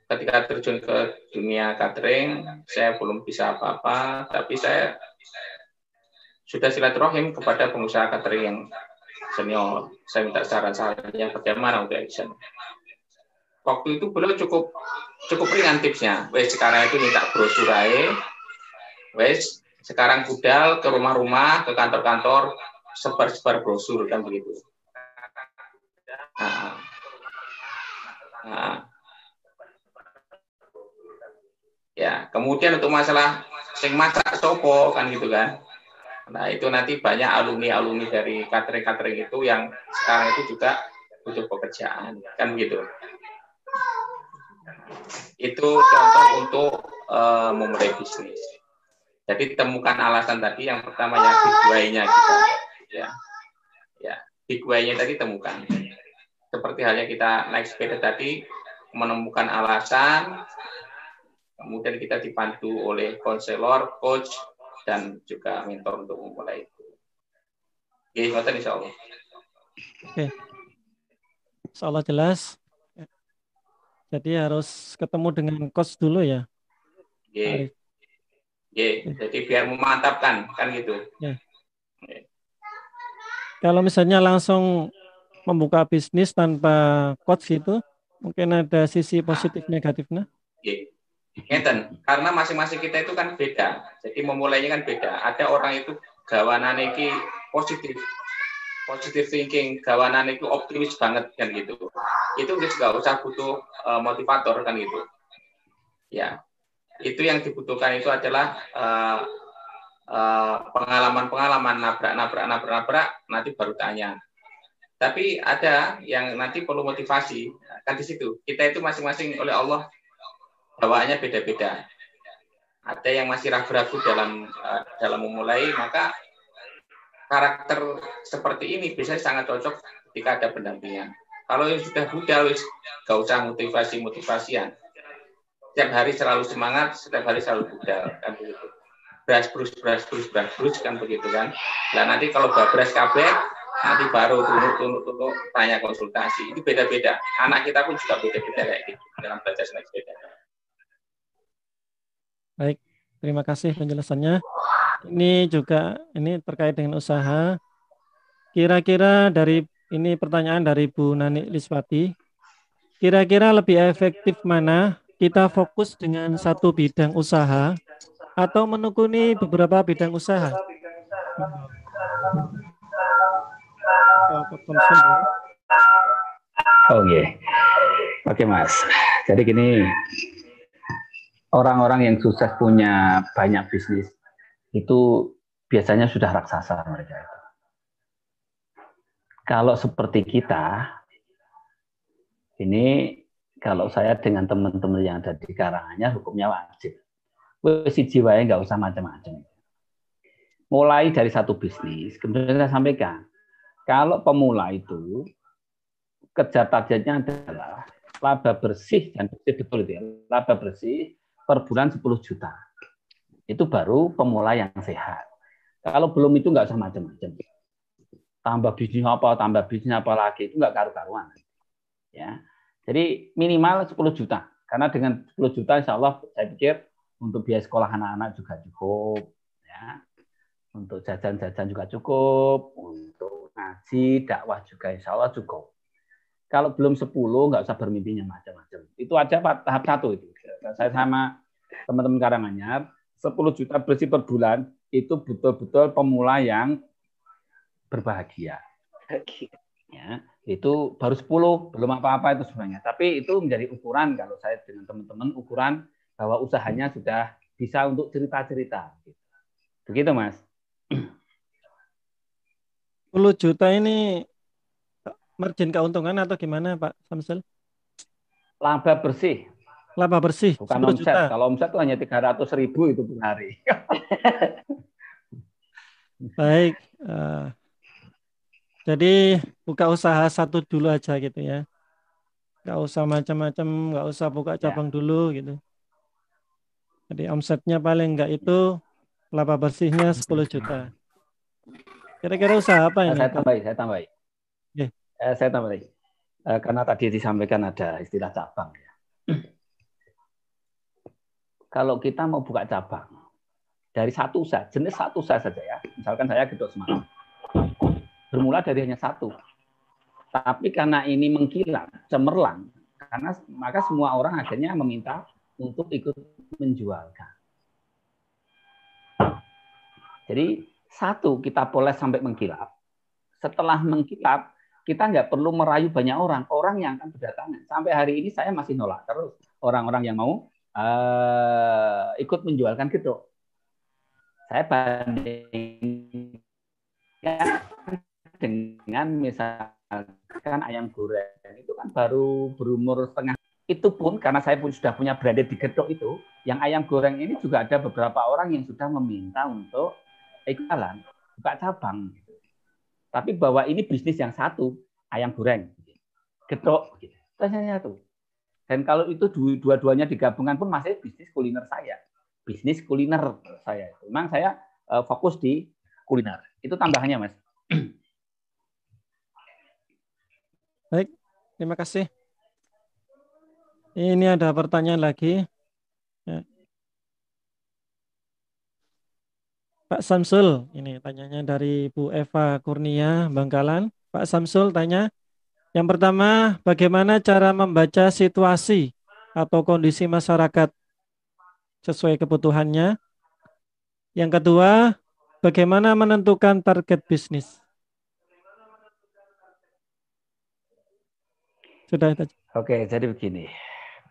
ketika terjun ke dunia catering, saya belum bisa apa-apa, tapi saya sudah silaturahim kepada pengusaha catering yang senior. Saya minta saran-sarannya bagaimana untuk action. Waktu itu beliau cukup ringan tipsnya. Wes sekarang itu minta brosur aja. Wes sekarang budal ke rumah-rumah, ke kantor-kantor, sebar-sebar brosur kan begitu. Ya, kemudian untuk masalah sing masak sopo kan gitu kan. Nah, itu nanti banyak alumni dari catering-catering itu yang sekarang itu juga butuh pekerjaan kan gitu. Itu contoh untuk memulai bisnis. Jadi temukan alasan tadi, yang pertama yang big why-nya kita, ya big why-nya tadi temukan. Seperti halnya kita naik sepeda tadi, menemukan alasan, kemudian kita dibantu oleh konselor, coach, dan juga mentor untuk memulai itu. Oke, ngoten insyaallah. Oke, insyaallah jelas. Jadi harus ketemu dengan coach dulu ya. Oke. Jadi biar memantapkan kan gitu. Ya. Kalau misalnya langsung membuka bisnis tanpa coach gitu, mungkin ada sisi positif negatifnya. Ngeten, karena masing-masing kita itu kan beda. Jadi memulainya kan beda. Ada orang itu gawanane iki positif thinking, gawanane itu optimis banget kan gitu. Itu nggak usah butuh motivator kan gitu. Ya. Itu yang dibutuhkan itu adalah pengalaman-pengalaman nabrak nanti baru tanya. Tapi ada yang nanti perlu motivasi kan di situ. Kita itu masing-masing oleh Allah bawaannya beda-beda. Ada yang masih ragu-ragu dalam memulai, maka karakter seperti ini biasanya sangat cocok ketika ada pendampingan. Kalau yang sudah budal, gak usah motivasi-motivasian. Setiap hari selalu semangat, setiap hari selalu budal, kan begitu. Beras kan begitu kan. Nah nanti kalau babras kabeh, nanti baru tunduk tanya konsultasi. Itu beda-beda. Anak kita pun juga beda-beda kayak gitu dalam belajar naik sepeda. Baik, terima kasih penjelasannya. Ini juga terkait dengan usaha. Kira-kira dari ini pertanyaan dari Bu Nani Liswati. Kira-kira lebih efektif mana kita fokus dengan satu bidang usaha atau menekuni beberapa bidang usaha? Oke Mas. Jadi gini, orang-orang yang sukses punya banyak bisnis itu biasanya sudah raksasa mereka itu. Kalau seperti kita, ini kalau saya dengan teman-teman yang ada di Karanganyar hukumnya wajib. wis siji wae nggak usah macam-macam. Mulai dari satu bisnis, kemudian saya sampaikan, kalau pemula itu kejar targetnya adalah laba bersih, dan bersih betul itu ya, laba bersih per bulan 10 juta. Itu baru pemula yang sehat. Kalau belum itu nggak usah macam-macam. Tambah bisnis apa lagi, itu nggak karu-karuan. Ya. Jadi minimal 10 juta. Karena dengan 10 juta insya Allah saya pikir untuk biaya sekolah anak-anak juga cukup. Ya. Untuk jajan-jajan juga cukup. Untuk ngaji, dakwah juga insya Allah cukup. Kalau belum 10, nggak usah bermimpinya macam-macam. Itu aja tahap 1 itu. Saya sama teman-teman Karanganyar, 10 juta bersih per bulan, itu betul-betul pemula yang berbahagia. Ya, itu baru 10, belum apa-apa itu sebenarnya. Tapi itu menjadi ukuran kalau saya dengan teman-teman, ukuran bahwa usahanya sudah bisa untuk cerita-cerita. Begitu, Mas. 10 juta ini margin keuntungan atau gimana, Pak Samsul? Laba bersih. Laba bersih, bukan 10 omset. juta. Kalau omset itu hanya 300.000 itu per hari. Baik. Jadi buka usaha satu dulu aja gitu ya. Nggak usah macam-macam, nggak usah buka cabang dulu gitu. Jadi omsetnya paling nggak itu laba bersihnya 10 juta. Kira-kira usaha apa ini? Saya tambahi. Okay. Saya tambahi. Karena tadi disampaikan ada istilah cabang. Ya. Kalau kita mau buka cabang, dari satu usaha, jenis satu usaha saja ya. Misalkan saya gedok semalam. Bermula dari hanya satu. Tapi karena ini mengkilat, cemerlang, maka semua orang akhirnya meminta untuk ikut menjualkan. Jadi satu kita poles sampai mengkilap. Setelah mengkilap, kita nggak perlu merayu banyak orang yang akan berdatangan. Sampai hari ini saya masih nolak terus orang-orang yang mau ikut menjualkan gedok. Saya bandingkan dengan misalkan ayam goreng itu kan baru berumur setengah. Itu pun karena saya pun sudah punya branded di gedok itu, yang ayam goreng ini juga ada beberapa orang yang sudah meminta untuk ikutan buka cabang. Tapi bahwa ini bisnis yang satu, ayam goreng, gedok, rasanya satu. Dan kalau itu dua-duanya digabungkan pun masih bisnis kuliner saya. Bisnis kuliner saya. Memang saya fokus di kuliner. Itu tambahannya, Mas. Baik, terima kasih. Ini ada pertanyaan lagi. Ya. Pak Samsul, ini tanyanya dari Bu Eva Kurnia, Bangkalan. Pak Samsul tanya, yang pertama, bagaimana cara membaca situasi atau kondisi masyarakat sesuai kebutuhannya? Yang kedua, bagaimana menentukan target bisnis? Sudah itu. Oke, jadi begini.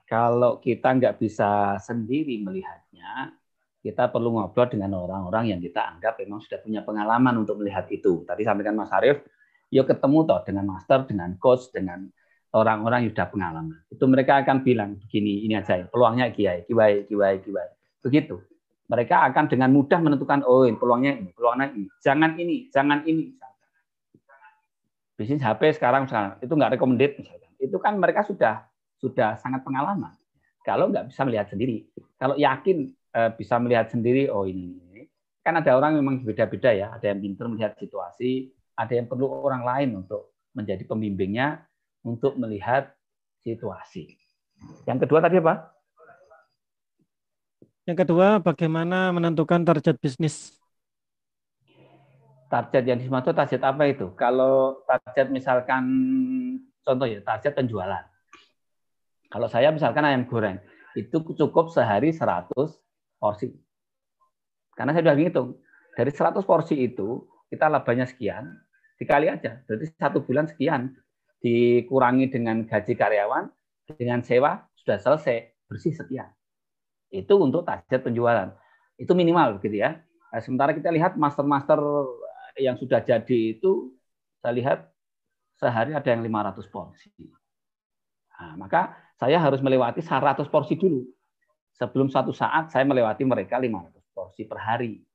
Kalau kita nggak bisa sendiri melihatnya, kita perlu ngobrol dengan orang-orang yang kita anggap memang sudah punya pengalaman untuk melihat itu. Tadi sampaikan Mas Arief, yuk ketemu toh dengan master, dengan coach, dengan orang-orang yang sudah pengalaman. Itu mereka akan bilang begini, ini aja, peluangnya kiai. Begitu. Mereka akan dengan mudah menentukan, oh peluangnya ini, jangan ini. Bisnis HP sekarang itu nggak recommended misalkan. Itu kan mereka sudah sangat pengalaman. Kalau nggak bisa melihat sendiri, kalau yakin bisa melihat sendiri, oh ini. Kan ada orang memang beda-beda ya, ada yang pintar melihat situasi, ada yang perlu orang lain untuk menjadi pembimbingnya untuk melihat situasi. Yang kedua tadi apa? Yang kedua, bagaimana menentukan target bisnis? Target yang dimaksud target apa itu? Kalau target misalkan, contoh ya, target penjualan. Kalau saya misalkan ayam goreng, itu cukup sehari 100 porsi. Karena saya sudah ngitung, dari 100 porsi itu, kita labanya sekian, dikali aja. Berarti 1 bulan sekian, dikurangi dengan gaji karyawan, dengan sewa, sudah selesai, bersih sekian. Itu untuk target penjualan. Itu minimal, gitu ya. Nah, sementara kita lihat master-master yang sudah jadi itu, saya lihat sehari ada yang 500 porsi. Nah, maka saya harus melewati 100 porsi dulu. Sebelum suatu saat saya melewati mereka 500 porsi per hari.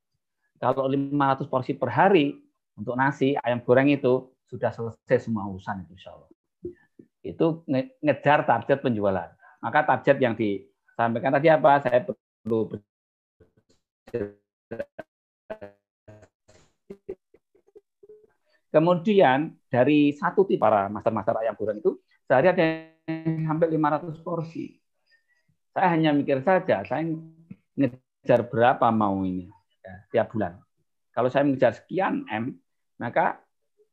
Kalau 500 porsi per hari untuk nasi, ayam goreng itu sudah selesai semua urusan itu insya Allah. Itu ngejar target penjualan. Maka target yang disampaikan tadi apa? Saya perlu kemudian dari satu tipe para master-master ayam goreng itu sehari ada yang sampai 500 porsi. Saya hanya mikir saja, saya ngejar berapa mau ini ya, tiap bulan. Kalau saya mengejar sekian M, maka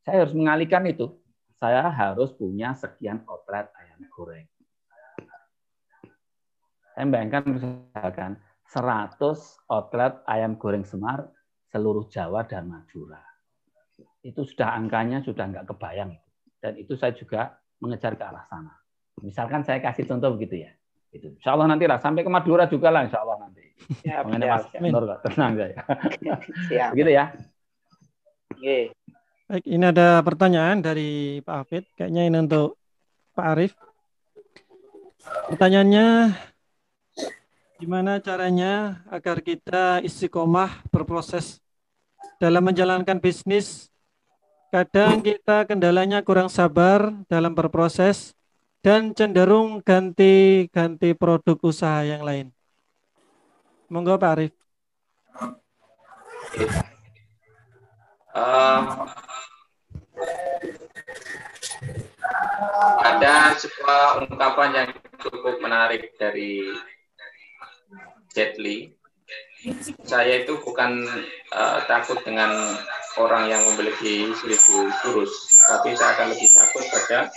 saya harus mengalihkan itu. Saya harus punya sekian outlet ayam goreng. Saya bayangkan misalkan 100 outlet ayam goreng Semar seluruh Jawa dan Madura. Itu sudah angkanya sudah nggak kebayang. Dan itu saya juga mengejar ke arah sana. Misalkan saya kasih contoh begitu ya. Itu. Insya Allah nanti lah sampai ke Madura juga lah Insya Allah nanti. Siap, Mas Nur, tenang saya. Siap. Begitu ya. Oke. Baik, ini ada pertanyaan dari Pak Hafid. Kayaknya ini untuk Pak Arif. Pertanyaannya, gimana caranya agar kita istiqomah berproses dalam menjalankan bisnis? Kadang kita kendalanya kurang sabar dalam berproses dan cenderung ganti produk usaha yang lain. Monggo Pak Arif. Ada sebuah ungkapan yang cukup menarik dari Jet Li. Saya itu bukan takut dengan orang yang memiliki 1000 jurus, tapi saya akan lebih takut pada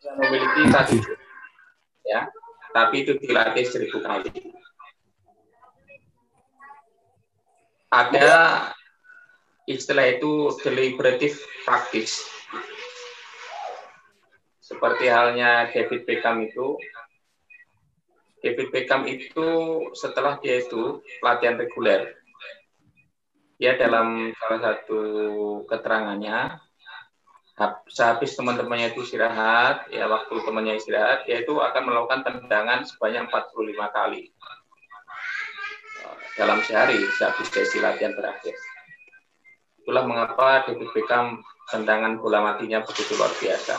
yang memiliki 1 jurus, ya, tapi itu dilatih 1000 kali. Ada istilah itu deliberative practice. Seperti halnya David Beckham itu setelah dia itu latihan reguler, dia dalam salah satu keterangannya, sehabis teman-temannya itu istirahat, ya waktu temannya istirahat, dia itu akan melakukan tendangan sebanyak 45 kali dalam sehari sehabis sesi latihan berakhir. Itulah mengapa David Beckham tendangan bola matinya begitu luar biasa.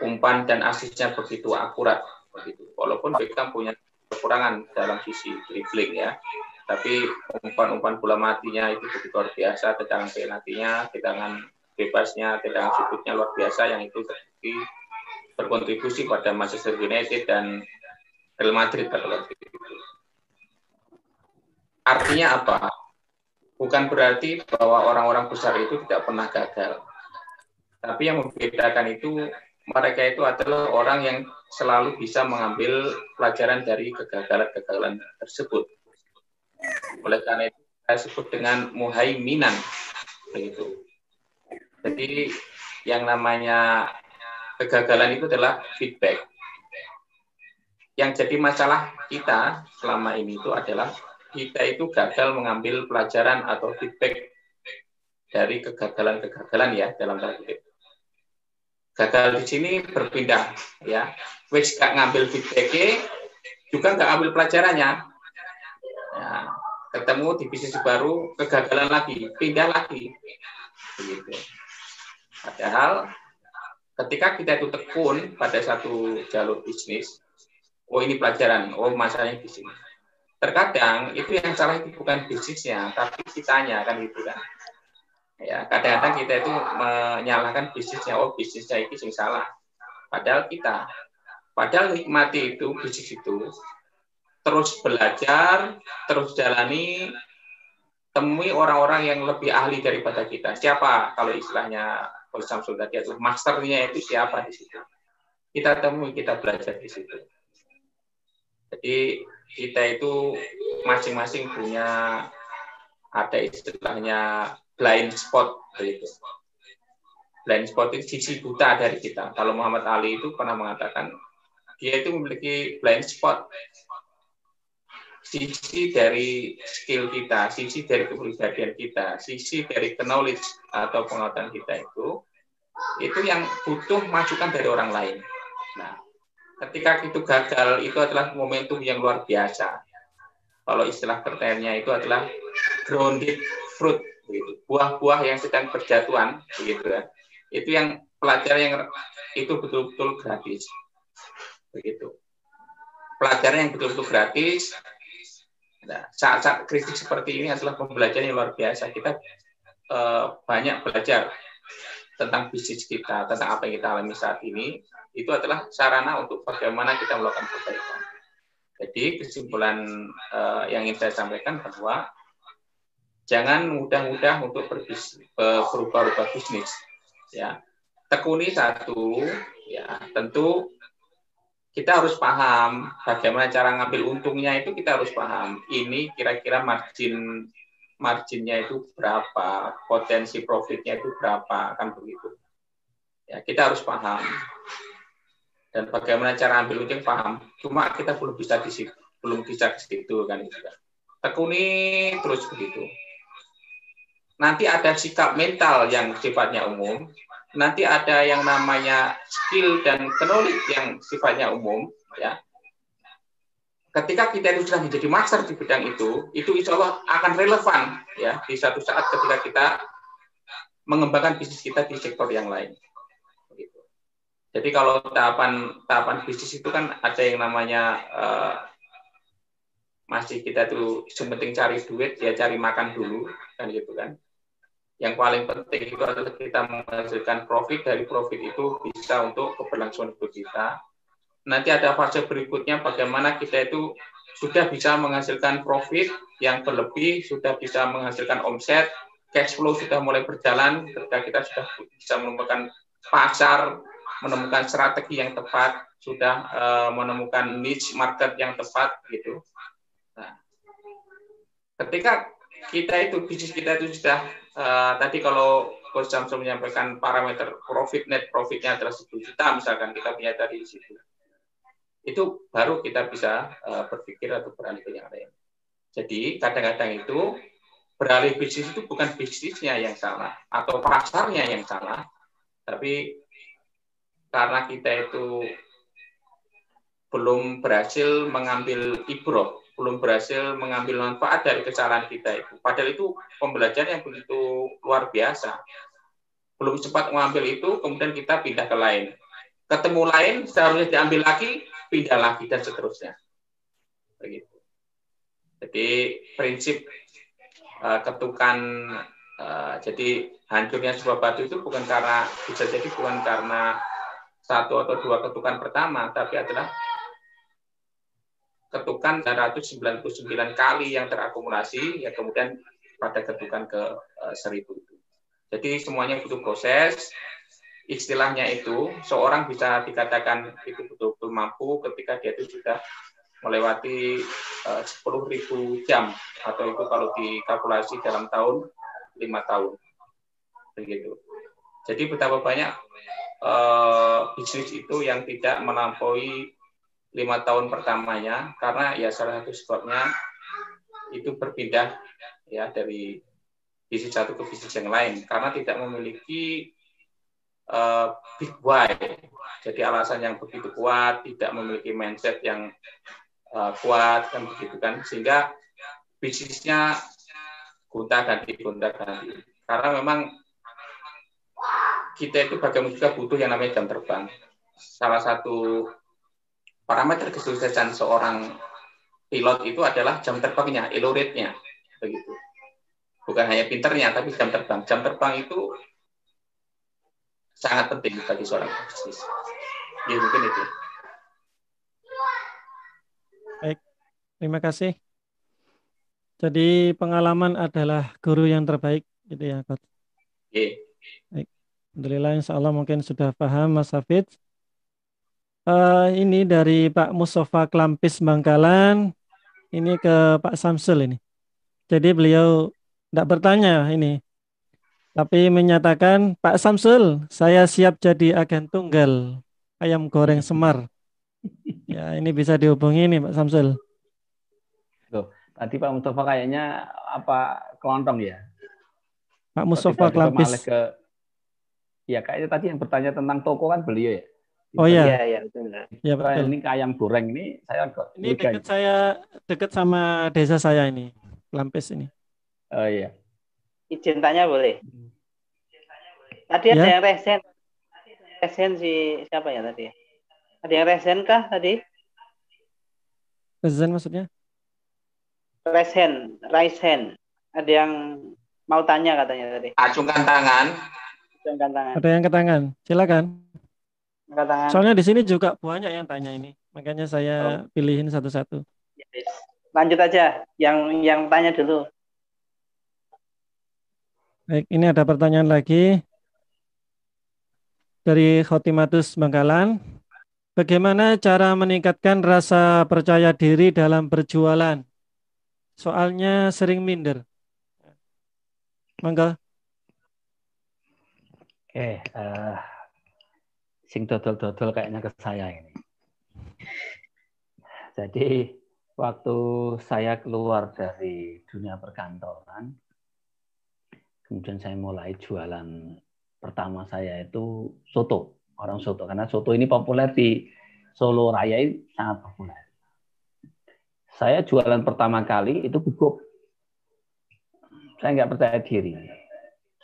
Umpan dan asisnya begitu akurat. Begitu. Walaupun Beckham punya kekurangan dalam sisi dribbling ya, tapi umpan-umpan bola matinya itu begitu luar biasa, tendangan penaltinya, tendangan bebasnya, tendangan sudutnya luar biasa yang itu berkontribusi pada Manchester United dan Real Madrid pada waktu itu. Artinya apa? Bukan berarti bahwa orang-orang besar itu tidak pernah gagal. Tapi yang membedakan itu mereka itu adalah orang yang selalu bisa mengambil pelajaran dari kegagalan-kegagalan tersebut. Oleh karena itu saya sebut dengan muhaiminan, begitu. Jadi yang namanya kegagalan itu adalah feedback. Yang jadi masalah kita selama ini itu adalah kita itu gagal mengambil pelajaran atau feedback dari kegagalan-kegagalan ya dalam tanda kutip. Gagal di sini berpindah ya, wis gak ngambil feedbacknya juga gak ambil pelajarannya ya, ketemu di bisnis baru kegagalan lagi, pindah lagi begitu. Padahal ketika kita itu tekun pada satu jalur bisnis, oh ini pelajaran, oh masalahnya di sini. Terkadang itu yang salah itu bukan bisnisnya tapi kitanya kan gitu kan. Ya, kadang-kadang kita itu menyalahkan bisnisnya, oh bisnisnya itu yang salah. Padahal nikmati itu bisnis itu, terus belajar, terus jalani, temui orang-orang yang lebih ahli daripada kita. Siapa kalau istilahnya Coach Samsul tadi itu masternya itu siapa di situ? Kita temui, kita belajar di situ. Jadi kita itu masing-masing punya ada istilahnya blind spot begitu. Blind spot itu sisi buta dari kita. Kalau Muhammad Ali itu pernah mengatakan dia itu memiliki blind spot. Sisi dari skill kita, sisi dari kepribadian kita, sisi dari knowledge atau pengetahuan kita itu yang butuh masukan dari orang lain. Nah, ketika itu gagal, itu adalah momentum yang luar biasa. Kalau istilah kerennya itu adalah grounded fruit, begitu. Buah-buah yang sedang berjatuhan, begitu ya. Itu yang pelajaran yang itu betul-betul gratis, begitu. Pelajaran yang betul-betul gratis. Nah, saat-saat krisis seperti ini adalah pembelajaran yang luar biasa. Kita banyak belajar tentang bisnis kita, tentang apa yang kita alami saat ini. Itu adalah sarana untuk bagaimana kita melakukan perbaikan. Jadi kesimpulan yang ingin saya sampaikan bahwa jangan mudah-mudah untuk berubah-ubah bisnis. Ya, tekuni satu. Ya, tentu kita harus paham bagaimana cara ngambil untungnya itu kita harus paham. Ini kira-kira marginnya itu berapa, potensi profitnya itu berapa, kan begitu. Ya, kita harus paham. Dan bagaimana cara ambil untung paham. Cuma kita belum bisa ke situ kan itu. Tekuni terus begitu. Nanti ada sikap mental yang sifatnya umum. Nanti ada yang namanya skill dan knowledge yang sifatnya umum, ya. Ketika kita itu sudah menjadi master di bidang itu insya Allah akan relevan, ya, di satu saat ketika kita mengembangkan bisnis kita di sektor yang lain. Begitu. Jadi kalau tahapan bisnis itu kan ada yang namanya masih kita tuh sementing cari duit, ya cari makan dulu, kan gitu kan. Yang paling penting itu adalah kita menghasilkan profit, dari profit itu bisa untuk keberlangsungan hidup kita. Nanti ada fase berikutnya bagaimana kita itu sudah bisa menghasilkan profit yang berlebih, sudah bisa menghasilkan omset, cash flow sudah mulai berjalan, ketika kita sudah bisa menemukan pasar, menemukan strategi yang tepat, sudah menemukan niche market yang tepat gitu. Nah, ketika kita itu bisnis kita itu sudah tadi kalau Coach Samsul menyampaikan parameter profit, net profitnya adalah 10 juta misalkan, kita punya dari situ, itu baru kita bisa berpikir atau beralih ke yang lain. Jadi kadang-kadang itu beralih bisnis itu bukan bisnisnya yang salah atau pasarnya yang salah, tapi karena kita itu belum berhasil mengambil ibroh, belum berhasil mengambil manfaat dari kesalahan kita itu. Padahal itu pembelajaran yang begitu luar biasa. Belum sempat mengambil itu, kemudian kita pindah ke lain. Ketemu lain, seharusnya diambil lagi, pindah lagi, dan seterusnya. Begitu. Jadi prinsip ketukan, jadi hancurnya sebuah batu itu bukan karena, bisa jadi bukan karena satu atau dua ketukan pertama, tapi adalah ketukan 199 kali yang terakumulasi, ya kemudian pada ketukan ke 1000 itu. Jadi semuanya butuh proses. Istilahnya itu, seorang bisa dikatakan itu betul-betul mampu ketika dia itu sudah melewati 10.000 jam, atau itu kalau dikalkulasi dalam tahun 5 tahun. Begitu. Jadi betapa banyak bisnis itu yang tidak melampaui 5 tahun pertamanya, karena ya salah satu sebabnya itu berpindah ya dari bisnis satu ke bisnis yang lain karena tidak memiliki big why. Jadi alasan yang begitu kuat, tidak memiliki mindset yang kuat kan begitu kan, sehingga bisnisnya gonta-ganti. Karena memang kita itu bagaimana juga butuh yang namanya jam terbang. Salah satu parameter kesuksesan seorang pilot itu adalah jam terbangnya, elo rate-nya, begitu. Bukan hanya pinternya, tapi jam terbang. Jam terbang itu sangat penting bagi seorang bisnis. Ya, mungkin itu. Baik, terima kasih. Jadi pengalaman adalah guru yang terbaik, gitu ya, Coach. Oke. Baik. Alhamdulillah, insya Allah mungkin sudah paham, Mas Hafidz. Ini dari Pak Mustafa Klampis Bangkalan, ini ke Pak Samsul ini. Jadi beliau tidak bertanya ini, tapi menyatakan, Pak Samsul, saya siap jadi agen tunggal ayam goreng Semar. Ya, ini bisa dihubungi nih Pak Samsul. Loh, tadi Pak Mustafa kayaknya kelontong ya? Pak Mustafa Klampis. Ya kayaknya tadi yang bertanya tentang toko kan beliau ya? Oh Iya, ya, iya betul. ya betul. Ini ke ayam goreng ini saya kok Ini dekat sama desa saya ini, Lampis ini. Oh iya. Izin tanya boleh? Tadi ada Ya, yang resen. Resen si siapa ya tadi? Ada yang resen kah tadi? Rezen maksudnya? Raisen. Ada yang mau tanya katanya tadi. Acungkan tangan. Angkat tangan. Ada yang ke tangan, silakan. Angkat tangan. Soalnya di sini juga banyak yang tanya ini, makanya saya pilihin satu-satu. Yes. Lanjut aja, yang tanya dulu. Baik, ini ada pertanyaan lagi dari Khotimatus Bangkalan. Bagaimana cara meningkatkan rasa percaya diri dalam berjualan? Soalnya sering minder. Mangga. Oke, sing dodol-dodol kayaknya ke saya ini. Jadi waktu saya keluar dari dunia perkantoran, kemudian saya mulai jualan pertama saya itu soto, orang soto. Karena soto ini populer di Solo Raya, ini sangat populer. Saya jualan pertama kali itu gugup. Saya nggak percaya diri.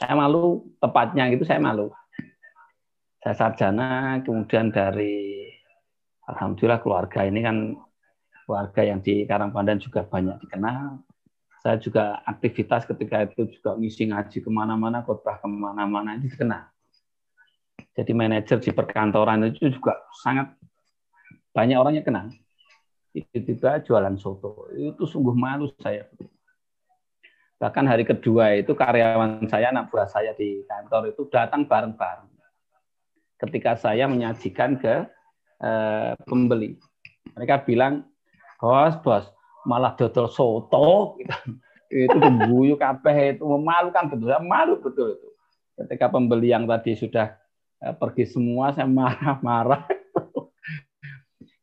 Saya malu, tepatnya itu saya malu. Saya sarjana, kemudian dari alhamdulillah keluarga ini kan keluarga yang di Karangpandan juga banyak dikenal. Saya juga aktivitas ketika itu juga ngisi ngaji kemana-mana, khotbah kemana-mana, itu dikenal. Jadi manajer di perkantoran itu juga sangat banyak orang yang kenal. Tiba-tiba jualan soto, itu sungguh malu saya. Bahkan hari kedua itu karyawan saya, anak buah saya di kantor itu datang bareng-bareng. Ketika saya menyajikan ke pembeli. Mereka bilang, bos, malah dodol soto. Itu guyu kabeh, itu memalukan betul. Malu betul itu. Ketika pembeli yang tadi sudah pergi semua, saya marah-marah.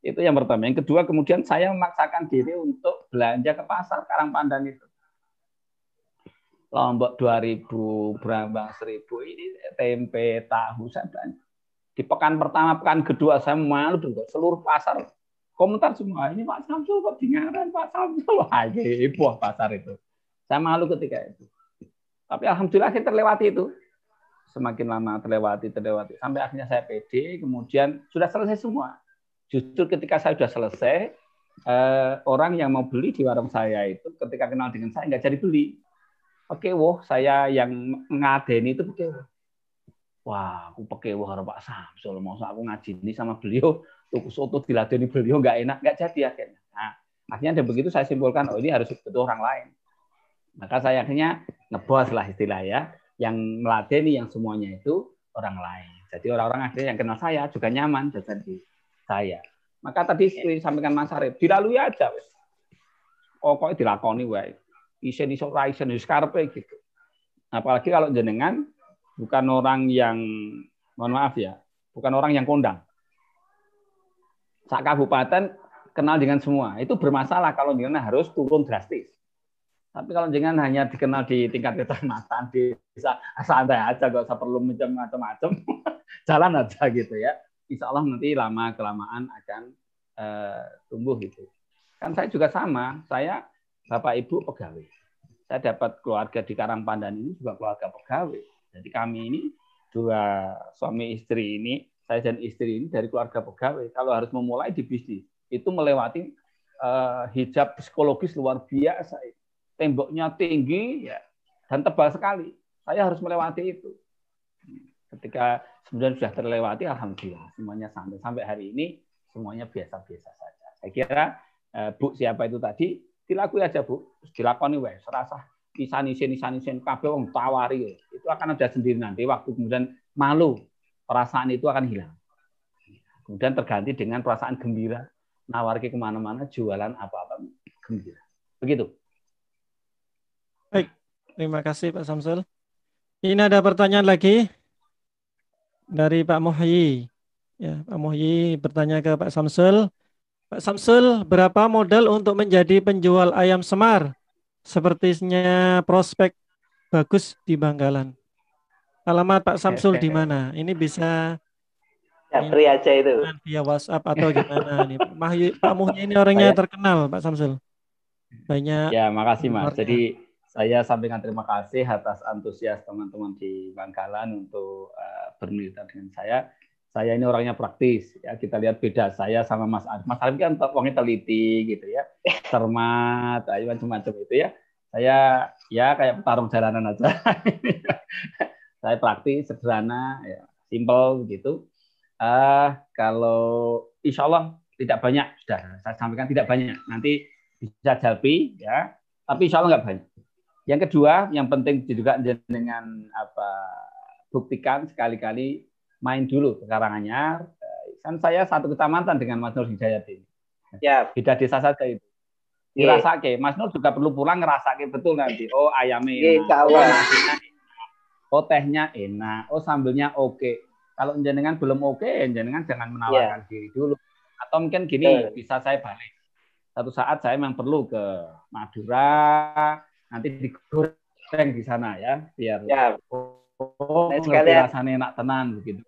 Itu yang pertama. Yang kedua, kemudian saya memaksakan diri untuk belanja ke pasar Karangpandan itu. Lombok 2000, Brambang 1000, ini tempe, tahu saya belanja. Di pekan pertama, pekan kedua saya malu juga. Seluruh pasar komentar semua, ini Pak Samsul kok dengaran Pak Samsul. Wah, heboh pasar itu. Saya malu ketika itu. Tapi alhamdulillah kita terlewati itu. Semakin lama terlewati. Sampai akhirnya saya pede, kemudian sudah selesai semua. Justru ketika saya sudah selesai, orang yang mau beli di warung saya itu ketika kenal dengan saya nggak jadi beli. Oke, saya yang ngadeni itu oke. Wah, aku pakai karo Pak Samsul, mau aku ngaji ini sama beliau, tuku soto diladeni beliau nggak enak, nggak jadi akhirnya. Nah, akhirnya dan begitu saya simpulkan, ini harus butuh orang lain. Maka saya akhirnya ngebos lah istilah ya, yang meladeni yang semuanya itu orang lain. Jadi orang-orang akhirnya yang kenal saya juga nyaman jajan di saya. Maka tadi disampaikan Mas Arif, dilalui aja, wes. Pokoknya dilakoni wae. Isen wis karepe gitu. Apalagi kalau jenengan bukan orang yang, mohon maaf ya, bukan orang yang kondang. Sak kabupaten kenal dengan semua, itu bermasalah kalau jenengan harus turun drastis. Tapi kalau jenengan hanya dikenal di tingkat kecamatan, bisa santai aja, gak usah perlu macam-macam, jalan aja gitu ya. Insya Allah nanti lama kelamaan akan tumbuh gitu. Kan saya juga sama, saya Bapak Ibu pegawai. Saya dapat keluarga di Karangpandan ini juga keluarga pegawai. Jadi kami ini dua suami istri ini, saya dan istri ini dari keluarga pegawai. Kalau harus memulai di bisnis, itu melewati hijab psikologis luar biasa. Temboknya tinggi ya, dan tebal sekali. Saya harus melewati itu. Ketika kemudian sudah terlewati, alhamdulillah semuanya sampai hari ini semuanya biasa-biasa saja. Saya kira Bu siapa itu tadi dilakui aja Bu, dilakoni wes, serasa nisan kabeh wong tawari itu akan ada sendiri nanti waktu kemudian malu, perasaan itu akan hilang. Kemudian terganti dengan perasaan gembira, nawarki kemana-mana jualan apa-apa gembira. Begitu. Baik, terima kasih Pak Samsul. Ini ada pertanyaan lagi dari Pak Muhyi. Ya, Pak Muhyi bertanya ke Pak Samsul. Pak Samsul, berapa modal untuk menjadi penjual ayam semar? Sepertinya prospek bagus di Bangkalan. Alamat Pak Samsul di mana? Ini bisa Japri aja itu. Via WhatsApp atau gimana nih? Pak Muhyi ini orangnya terkenal, Pak Samsul. Banyak. Ya, makasih Mas. followernya. Jadi saya sampaikan terima kasih atas antusias teman-teman di Bangkalan untuk bermitra dengan saya. Saya ini orangnya praktis. Ya, kita lihat beda saya sama Mas Arif. Mas Arif kan orangnya teliti gitu ya, cermat, macam-macam itu ya. Saya ya kayak petarung jalanan aja. Saya praktis, sederhana, ya, simple gitu. Kalau insya Allah tidak banyak, sudah saya sampaikan tidak banyak. Nanti bisa jalpi, ya. Tapi insya Allah nggak banyak. Yang kedua, yang penting juga dengan buktikan sekali-kali main dulu ke Karanganyar. Kan saya satu kecamatan dengan Mas Nur Hidayat ini. Ya. Beda desa saja itu. Dirasake, Mas Nur juga perlu pulang ngerasake betul nanti. Oh ayamnya enak, oh nasinya enak, oh tehnya enak, oh sambelnya oke. Kalau jenengan belum oke, jenengan jangan menawarkan diri dulu. Atau mungkin gini, bisa saya balik. Satu saat saya memang perlu ke Madura, nanti digoreng di sana ya, biar sekalian rasanya enak tenan begitu.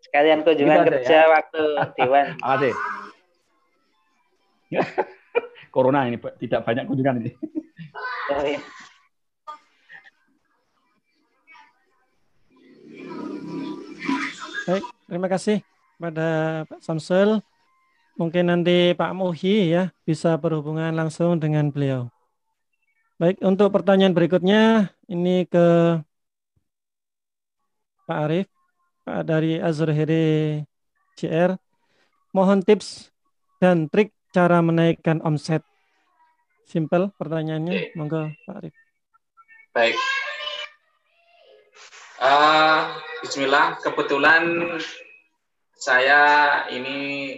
Sekalian kunjungan gitu kerja ya. Waktu Dewan. Makasih. Corona ini tidak banyak kunjungan ini. Oh, iya. Baik, terima kasih pada Pak Samsul. Mungkin nanti Pak Muhyi ya bisa berhubungan langsung dengan beliau. Baik, untuk pertanyaan berikutnya ini ke Pak Arif, Pak dari Azurheri CR. Mohon tips dan trik cara menaikkan omset. Simple pertanyaannya, monggo Pak Arif. Baik. Bismillah, kebetulan saya ini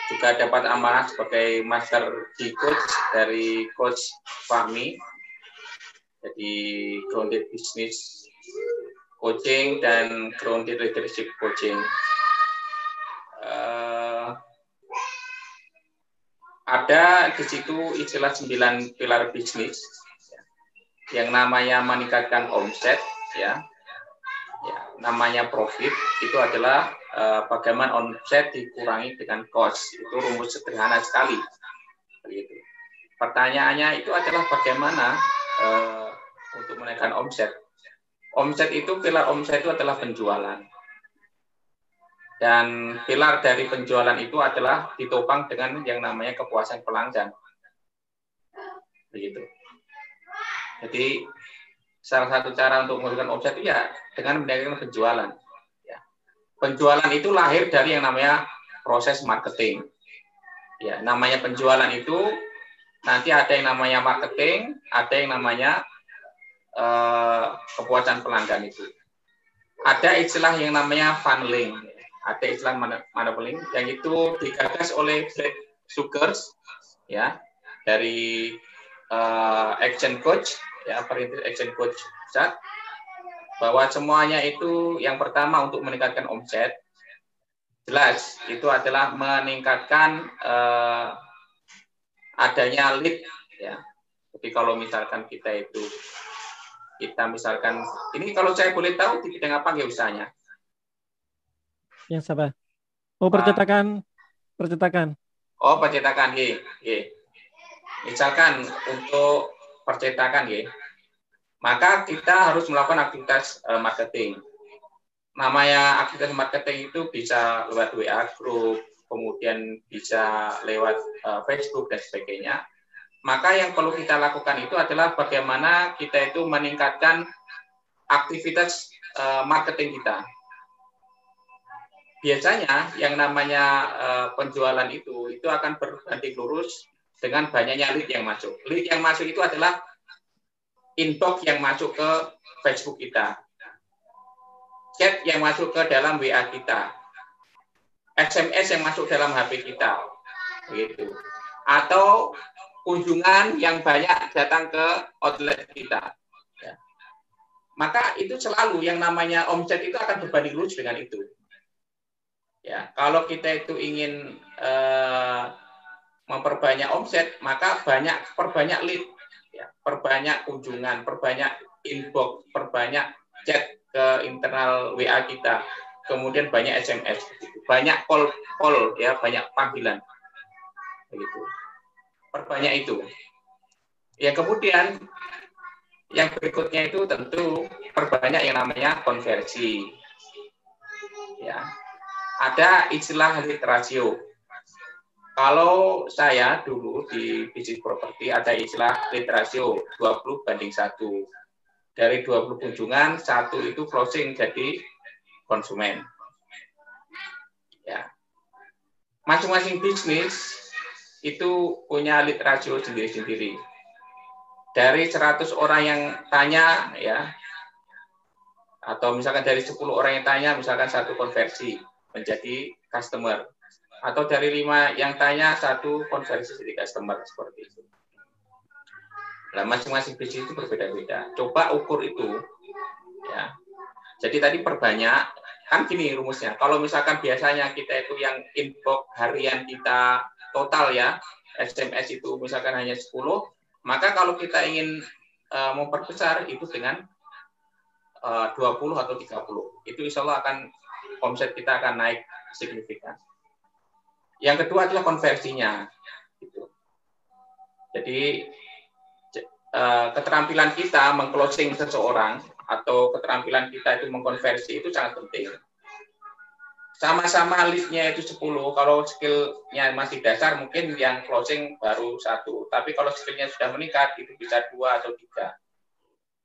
juga dapat amanah sebagai master di coach dari Coach Fahmi. Jadi grounded business coaching dan grounded leadership coaching. Ada di situ istilah 9 pilar bisnis yang namanya meningkatkan omset, ya, namanya profit itu adalah bagaimana omset dikurangi dengan cost. Itu rumus sederhana sekali. Begitu. Pertanyaannya itu adalah bagaimana untuk menaikkan omset. Omset itu, pilar omset itu adalah penjualan. Dan pilar dari penjualan itu adalah ditopang dengan yang namanya kepuasan pelanggan. Begitu. Jadi salah satu cara untuk menghasilkan omset itu ya dengan meningkatkan penjualan. Ya. Penjualan itu lahir dari yang namanya proses marketing. Ya, namanya penjualan itu nanti ada yang namanya marketing, ada yang namanya kepuasan pelanggan itu. Ada istilah yang namanya funneling. Ada istilah funneling yang itu digagas oleh Brad Sugars, ya, dari Action Coach, ya, perintis Action Coach pusat, bahwa semuanya itu yang pertama untuk meningkatkan omset, jelas itu adalah meningkatkan adanya lead, ya. Jadi kalau misalkan kita misalkan ini, kalau saya boleh tahu di bidang apa nggak usahanya? Yang sabar. Oh, percetakan. Oh, percetakan, ya. Misalkan untuk percetakan, ya, maka kita harus melakukan aktivitas marketing. Namanya aktivitas marketing itu bisa lewat WA group, kemudian bisa lewat Facebook dan sebagainya. Maka yang perlu kita lakukan itu adalah bagaimana kita itu meningkatkan aktivitas marketing kita. Biasanya yang namanya penjualan itu akan berbanding lurus dengan banyaknya lead yang masuk. Lead yang masuk itu adalah inbox yang masuk ke Facebook kita, chat yang masuk ke dalam WA kita, SMS yang masuk dalam HP kita, begitu. Atau kunjungan yang banyak datang ke outlet kita. Ya. Maka itu selalu yang namanya omset itu akan berbanding lurus dengan itu. Ya, kalau kita itu ingin memperbanyak omset, maka perbanyak lead, ya, perbanyak kunjungan, perbanyak inbox, perbanyak chat ke internal WA kita, kemudian banyak SMS, banyak call ya, banyak panggilan, begitu. Perbanyak itu. Ya kemudian yang berikutnya itu tentu perbanyak yang namanya konversi. Ya, ada istilah lead ratio. Kalau saya dulu di bisnis properti ada istilah lead ratio 20:1. Dari 20 kunjungan, 1 itu closing jadi konsumen. Ya. Masing-masing bisnis itu punya lead ratio sendiri-sendiri. Dari 100 orang yang tanya, ya, atau misalkan dari 10 orang yang tanya, misalkan 1 konversi menjadi customer. Atau dari 5 yang tanya, 1 konversi jadi customer, seperti itu. Nah, masing-masing bisnis itu berbeda-beda. Coba ukur itu, ya. Jadi tadi perbanyak, kan gini rumusnya. Kalau misalkan biasanya kita itu yang inbox harian kita total ya, SMS itu misalkan hanya 10, maka kalau kita ingin memperbesar itu dengan 20 atau 30. Itu insya Allah akan omset kita akan naik signifikan. Yang kedua adalah konversinya. Gitu. Jadi keterampilan kita mengclosing seseorang atau keterampilan kita itu mengkonversi itu sangat penting. Sama-sama lead-nya itu 10, kalau skill-nya masih dasar mungkin yang closing baru 1. Tapi kalau skill-nya sudah meningkat itu bisa 2 atau 3.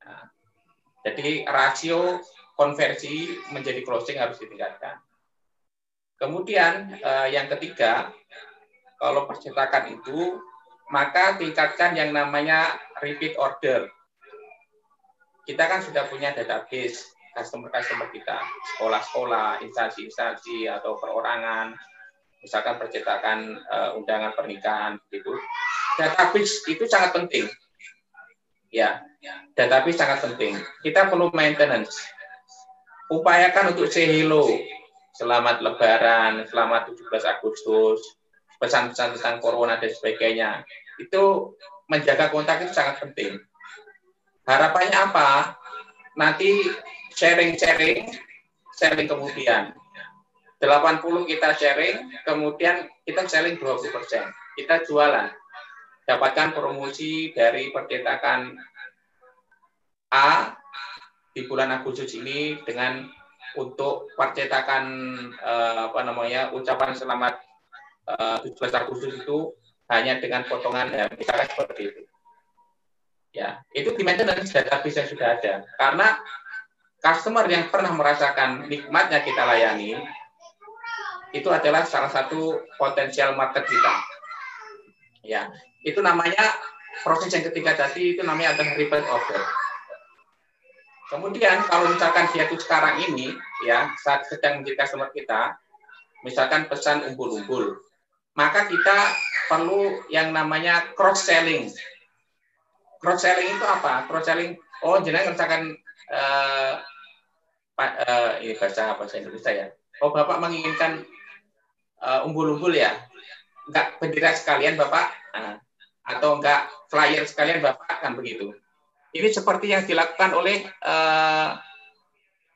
Nah, jadi rasio konversi menjadi closing harus ditingkatkan. Kemudian yang ketiga, kalau percetakan itu, maka tingkatkan yang namanya repeat order. Kita kan sudah punya database customer kita, sekolah-sekolah, instansi-instansi, atau perorangan, misalkan percetakan undangan pernikahan, gitu. Database itu sangat penting. Ya, database sangat penting. Kita perlu maintenance. Upayakan untuk say hello. Selamat Lebaran, selamat 17 Agustus, pesan-pesan tentang corona dan sebagainya. Itu menjaga kontak itu sangat penting. Harapannya apa? Nanti sharing kemudian. 80 kita sharing, kemudian kita selling 20%. Kita jualan. Dapatkan promosi dari percetakan A di bulan Agustus ini dengan untuk percetakan ucapan selamat 17 Agustus itu hanya dengan potongan misalkan seperti itu. Ya, itu di maintenance database yang sudah ada. Karena customer yang pernah merasakan nikmatnya kita layani itu adalah salah satu potensial market kita. Ya, itu namanya proses yang ketiga tadi itu namanya adalah repeat order. Kemudian kalau misalkan dia itu sekarang ini ya saat sedang menjadi customer kita, misalkan pesan umbul-umbul, maka kita perlu yang namanya cross selling. Cross selling itu apa? Cross selling, jenengan misalkan ini bahasa Indonesia ya. Oh Bapak menginginkan umbul-umbul ya, enggak bendera sekalian Bapak, atau enggak flyer sekalian Bapak, kan begitu. Ini seperti yang dilakukan oleh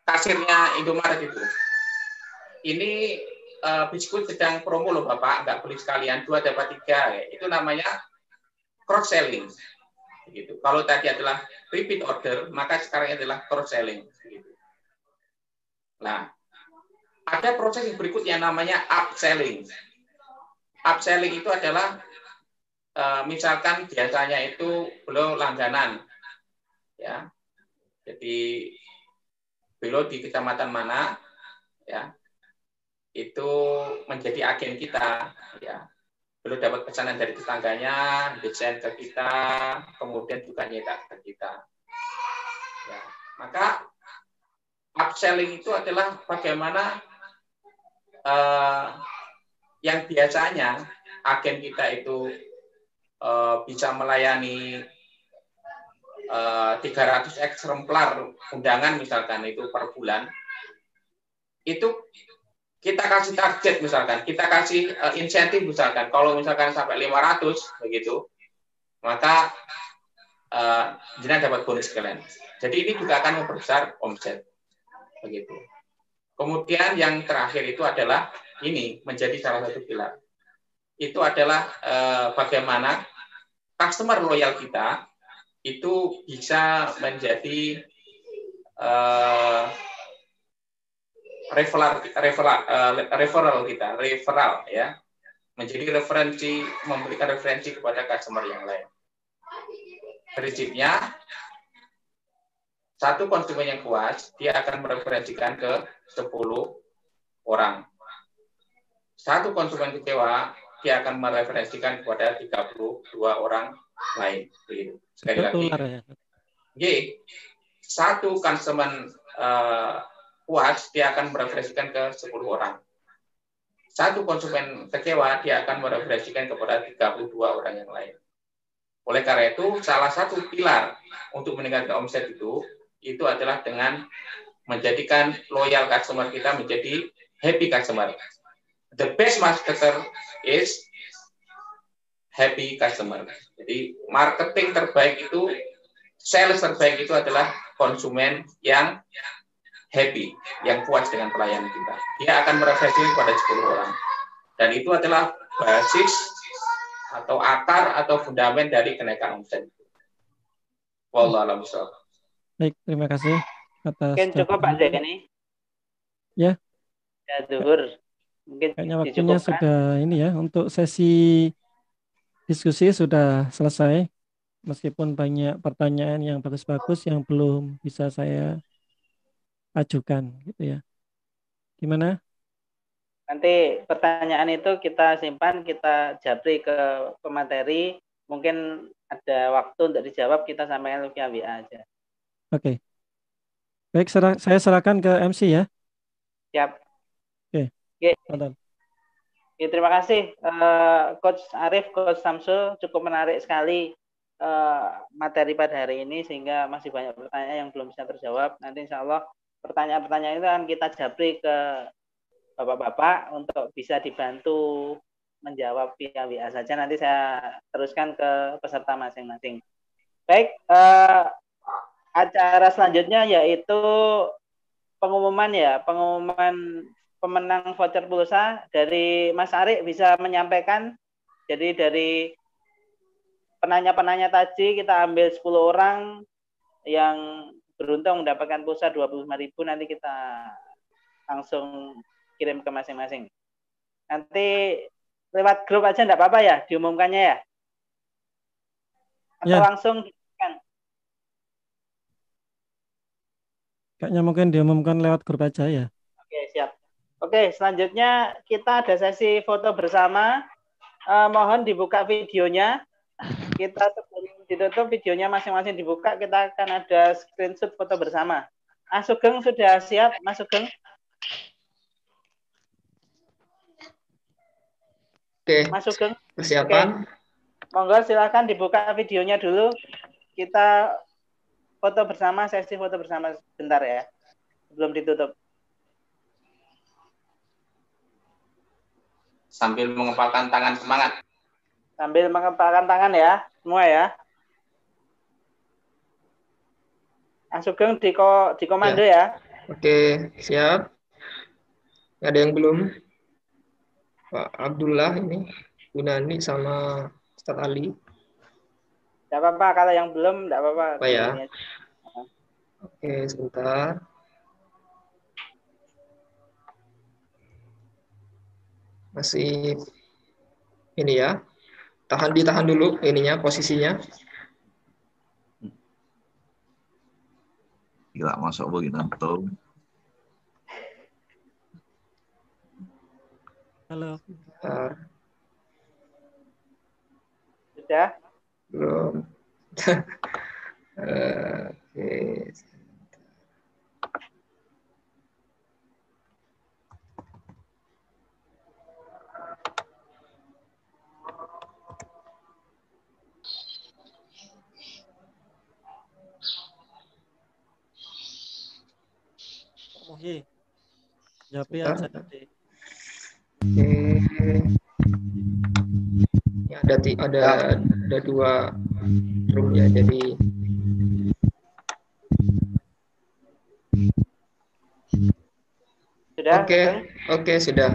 kasirnya Indomaret itu. Ini biskuit sedang promo loh Bapak, enggak beli sekalian 2 dapat 3. Ya. Itu namanya cross selling. Gitu. Kalau tadi adalah repeat order, maka sekarang adalah cross selling. Gitu. Nah, ada proses yang berikutnya namanya upselling. Upselling itu adalah misalkan biasanya itu beliau langganan, ya. Jadi beliau di kecamatan mana, ya, itu menjadi agen kita, ya. Beliau dapat pesanan dari tetangganya, desain ke kita, kemudian juga nyetak ke kita. Ya, maka upselling itu adalah bagaimana yang biasanya agen kita itu bisa melayani 300 eksemplar undangan misalkan itu per bulan, itu kita kasih target misalkan, kita kasih insentif misalkan, kalau misalkan sampai 500 begitu, maka jenengan dapat bonus kalian. Jadi ini juga akan memperbesar omset begitu. Kemudian yang terakhir itu adalah ini menjadi salah satu pilar. Itu adalah bagaimana customer loyal kita itu bisa menjadi referral ya, menjadi referensi, memberikan referensi kepada customer yang lain. Prinsipnya, satu konsumen yang puas, dia akan mereferensikan ke 10 orang. Satu konsumen kecewa, dia akan mereferensikan kepada 32 orang lain. Begitu. Sekali lagi, satu konsumen puas, dia akan mereferensikan ke 10 orang. Satu konsumen kecewa, dia akan mereferensikan kepada 32 orang yang lain. Oleh karena itu, salah satu pilar untuk meningkatkan omset itu adalah dengan menjadikan loyal customer kita menjadi happy customer. The best marketer is happy customer. Jadi marketing terbaik itu, sales terbaik itu adalah konsumen yang happy, yang puas dengan pelayanan kita. Dia akan mereferensikan kepada 10 orang. Dan itu adalah basis atau akar atau fundament dari kenaikan omset. Wallahu a'lam bishawab. Baik, terima kasih atas. Mungkin cukup Pak Denny. Ya. Ya, zuhur. Mungkin kayaknya waktunya sudah ini ya, untuk sesi diskusi sudah selesai. Meskipun banyak pertanyaan yang bagus-bagus yang belum bisa saya ajukan gitu ya. Gimana? Nanti pertanyaan itu kita simpan, kita japri ke pemateri. Mungkin ada waktu untuk dijawab, kita sampaikan via WA aja. Oke. Baik, saya serahkan ke MC ya. Siap. Oke. Ya, terima kasih Coach Arif, Coach Samsul, cukup menarik sekali materi pada hari ini sehingga masih banyak pertanyaan yang belum bisa terjawab. Nanti insya Allah pertanyaan-pertanyaan itu akan kita japri ke Bapak-bapak untuk bisa dibantu menjawab via WA saja. Nanti saya teruskan ke peserta masing-masing. Baik, acara selanjutnya yaitu pengumuman pemenang voucher pulsa. Dari Mas Arik bisa menyampaikan. Jadi dari penanya-penanya tadi kita ambil 10 orang yang beruntung mendapatkan pulsa 25.000, nanti kita langsung kirim ke masing-masing. Nanti lewat grup aja enggak apa-apa ya diumumkannya ya? Atau langsung kan? Kayaknya mungkin diumumkan lewat grup aja ya. Oke, siap. Oke, selanjutnya kita ada sesi foto bersama. Mohon dibuka videonya. Kita sebelum ditutup videonya masing-masing dibuka, kita akan ada screenshot foto bersama. Mas Sugeng sudah siap, Mas Sugeng? Oke, Mas Sugeng. persiapan. Oke. Monggo silakan dibuka videonya dulu. Kita foto bersama, sesi foto bersama sebentar ya. Sebelum ditutup. Sambil mengepalkan tangan semangat. Sambil mengepalkan tangan ya, semua ya. Mas Sugeng di komando ya. Oke, siap. Ada yang belum? Pak Abdullah ini, Bu Nani sama Ustadz Ali. Tidak apa-apa, kalau yang belum tidak apa-apa. Apa ya? Oke, sebentar. Masih ini ya. Ditahan dulu ininya, posisinya. Gila, masuk begitu tuh. Halo. Sudah? Belum. Oke. Muhi. Japri aja tadi. Oke. Ini ada dua room ya, jadi Sudah? Oke, Oke, sudah.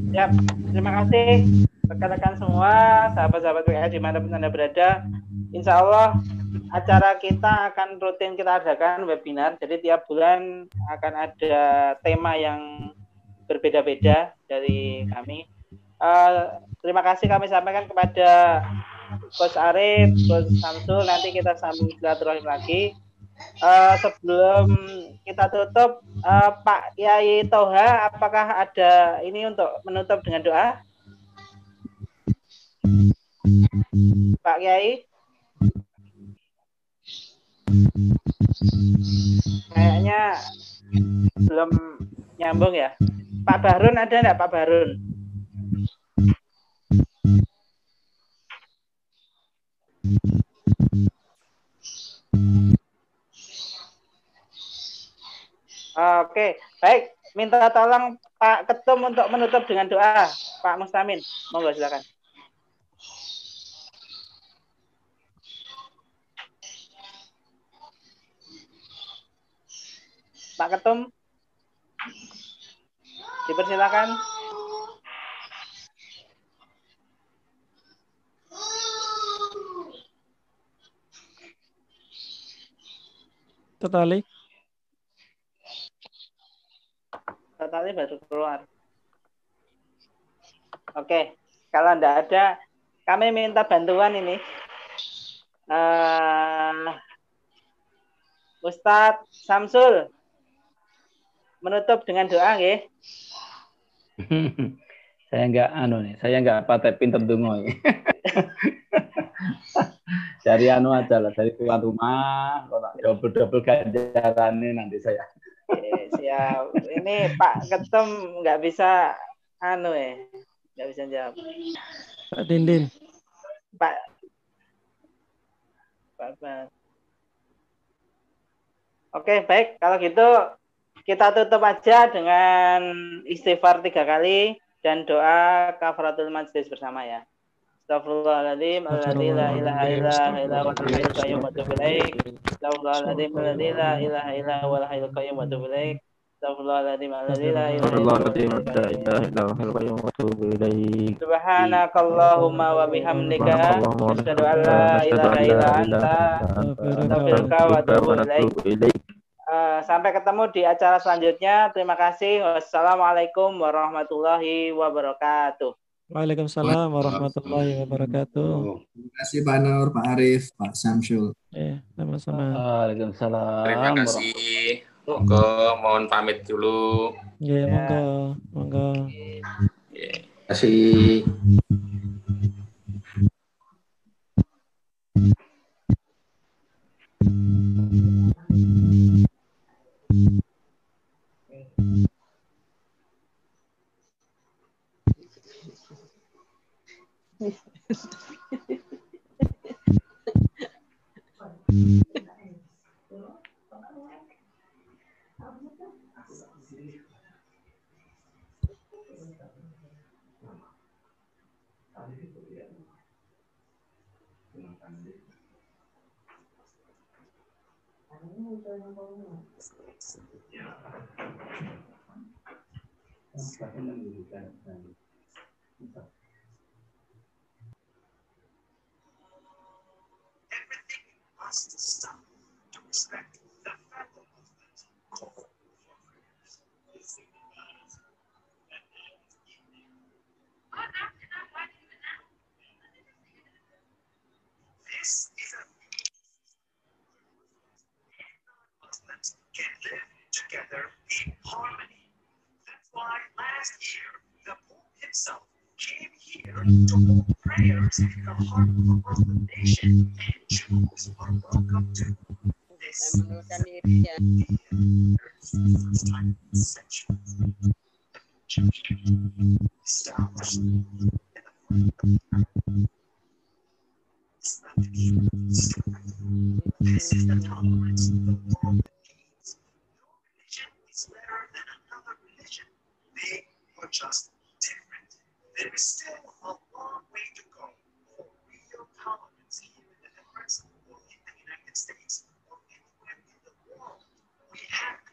ya, terima kasih rekan-rekan semua, sahabat-sahabat WA dimanapun Anda berada. Insya Allah acara kita akan rutin kita adakan webinar. Jadi tiap bulan akan ada tema yang berbeda-beda dari kami. Terima kasih kami sampaikan kepada Coach Arif, Coach Samsul. Nanti kita sambung silaturahim lagi. Sebelum kita tutup, Pak Yai Toha, apakah ada ini untuk menutup dengan doa? Pak Yai? Kayaknya belum nyambung ya. Pak Bahrun ada enggak, Pak Bahrun? Oke, baik. Minta tolong Pak Ketum untuk menutup dengan doa. Pak Mustamin, monggo silakan. Pak Ketum, dipersilakan. Totali. Totali baru keluar. Oke, kalau enggak ada, kami minta bantuan ini. Ustadz Samsul, menutup dengan doa, nggih. Saya enggak pakai pinter dongo. Dari aja lah, dari tuan rumah, double ganjarannya nanti saya. Siap. Ini Pak Ketum nggak bisa nggak bisa jawab. Pak Dindin. Pak. Oke, baik. Kalau gitu kita tutup aja dengan istighfar 3 kali dan doa kafaratul majlis bersama ya. Astagfirullahaladzim, alladzi la ilaha illa huwal hayyul qayyum wa atubu ilaik. Astagfirullahaladzim, alladzi la ilaha illa huwal hayyul qayyum wa atubu ilaik. Astagfirullahaladzim, alladzi la ilaha illa huwal qayyum wa atubu ilaik. Subhanakallahumma wa bihamdika asyhadu an la ilaha illa anta astaghfiruka wa atubu ilaik. Sampai ketemu di acara selanjutnya. Terima kasih. Wassalamualaikum warahmatullahi wabarakatuh. Waalaikumsalam warahmatullahi wabarakatuh. Terima kasih Pak Nur, Pak Arif, Pak Samsul. Sama-sama. Waalaikumsalam. Terima kasih. Monggo, mohon pamit dulu. Monggo. Terima kasih. We have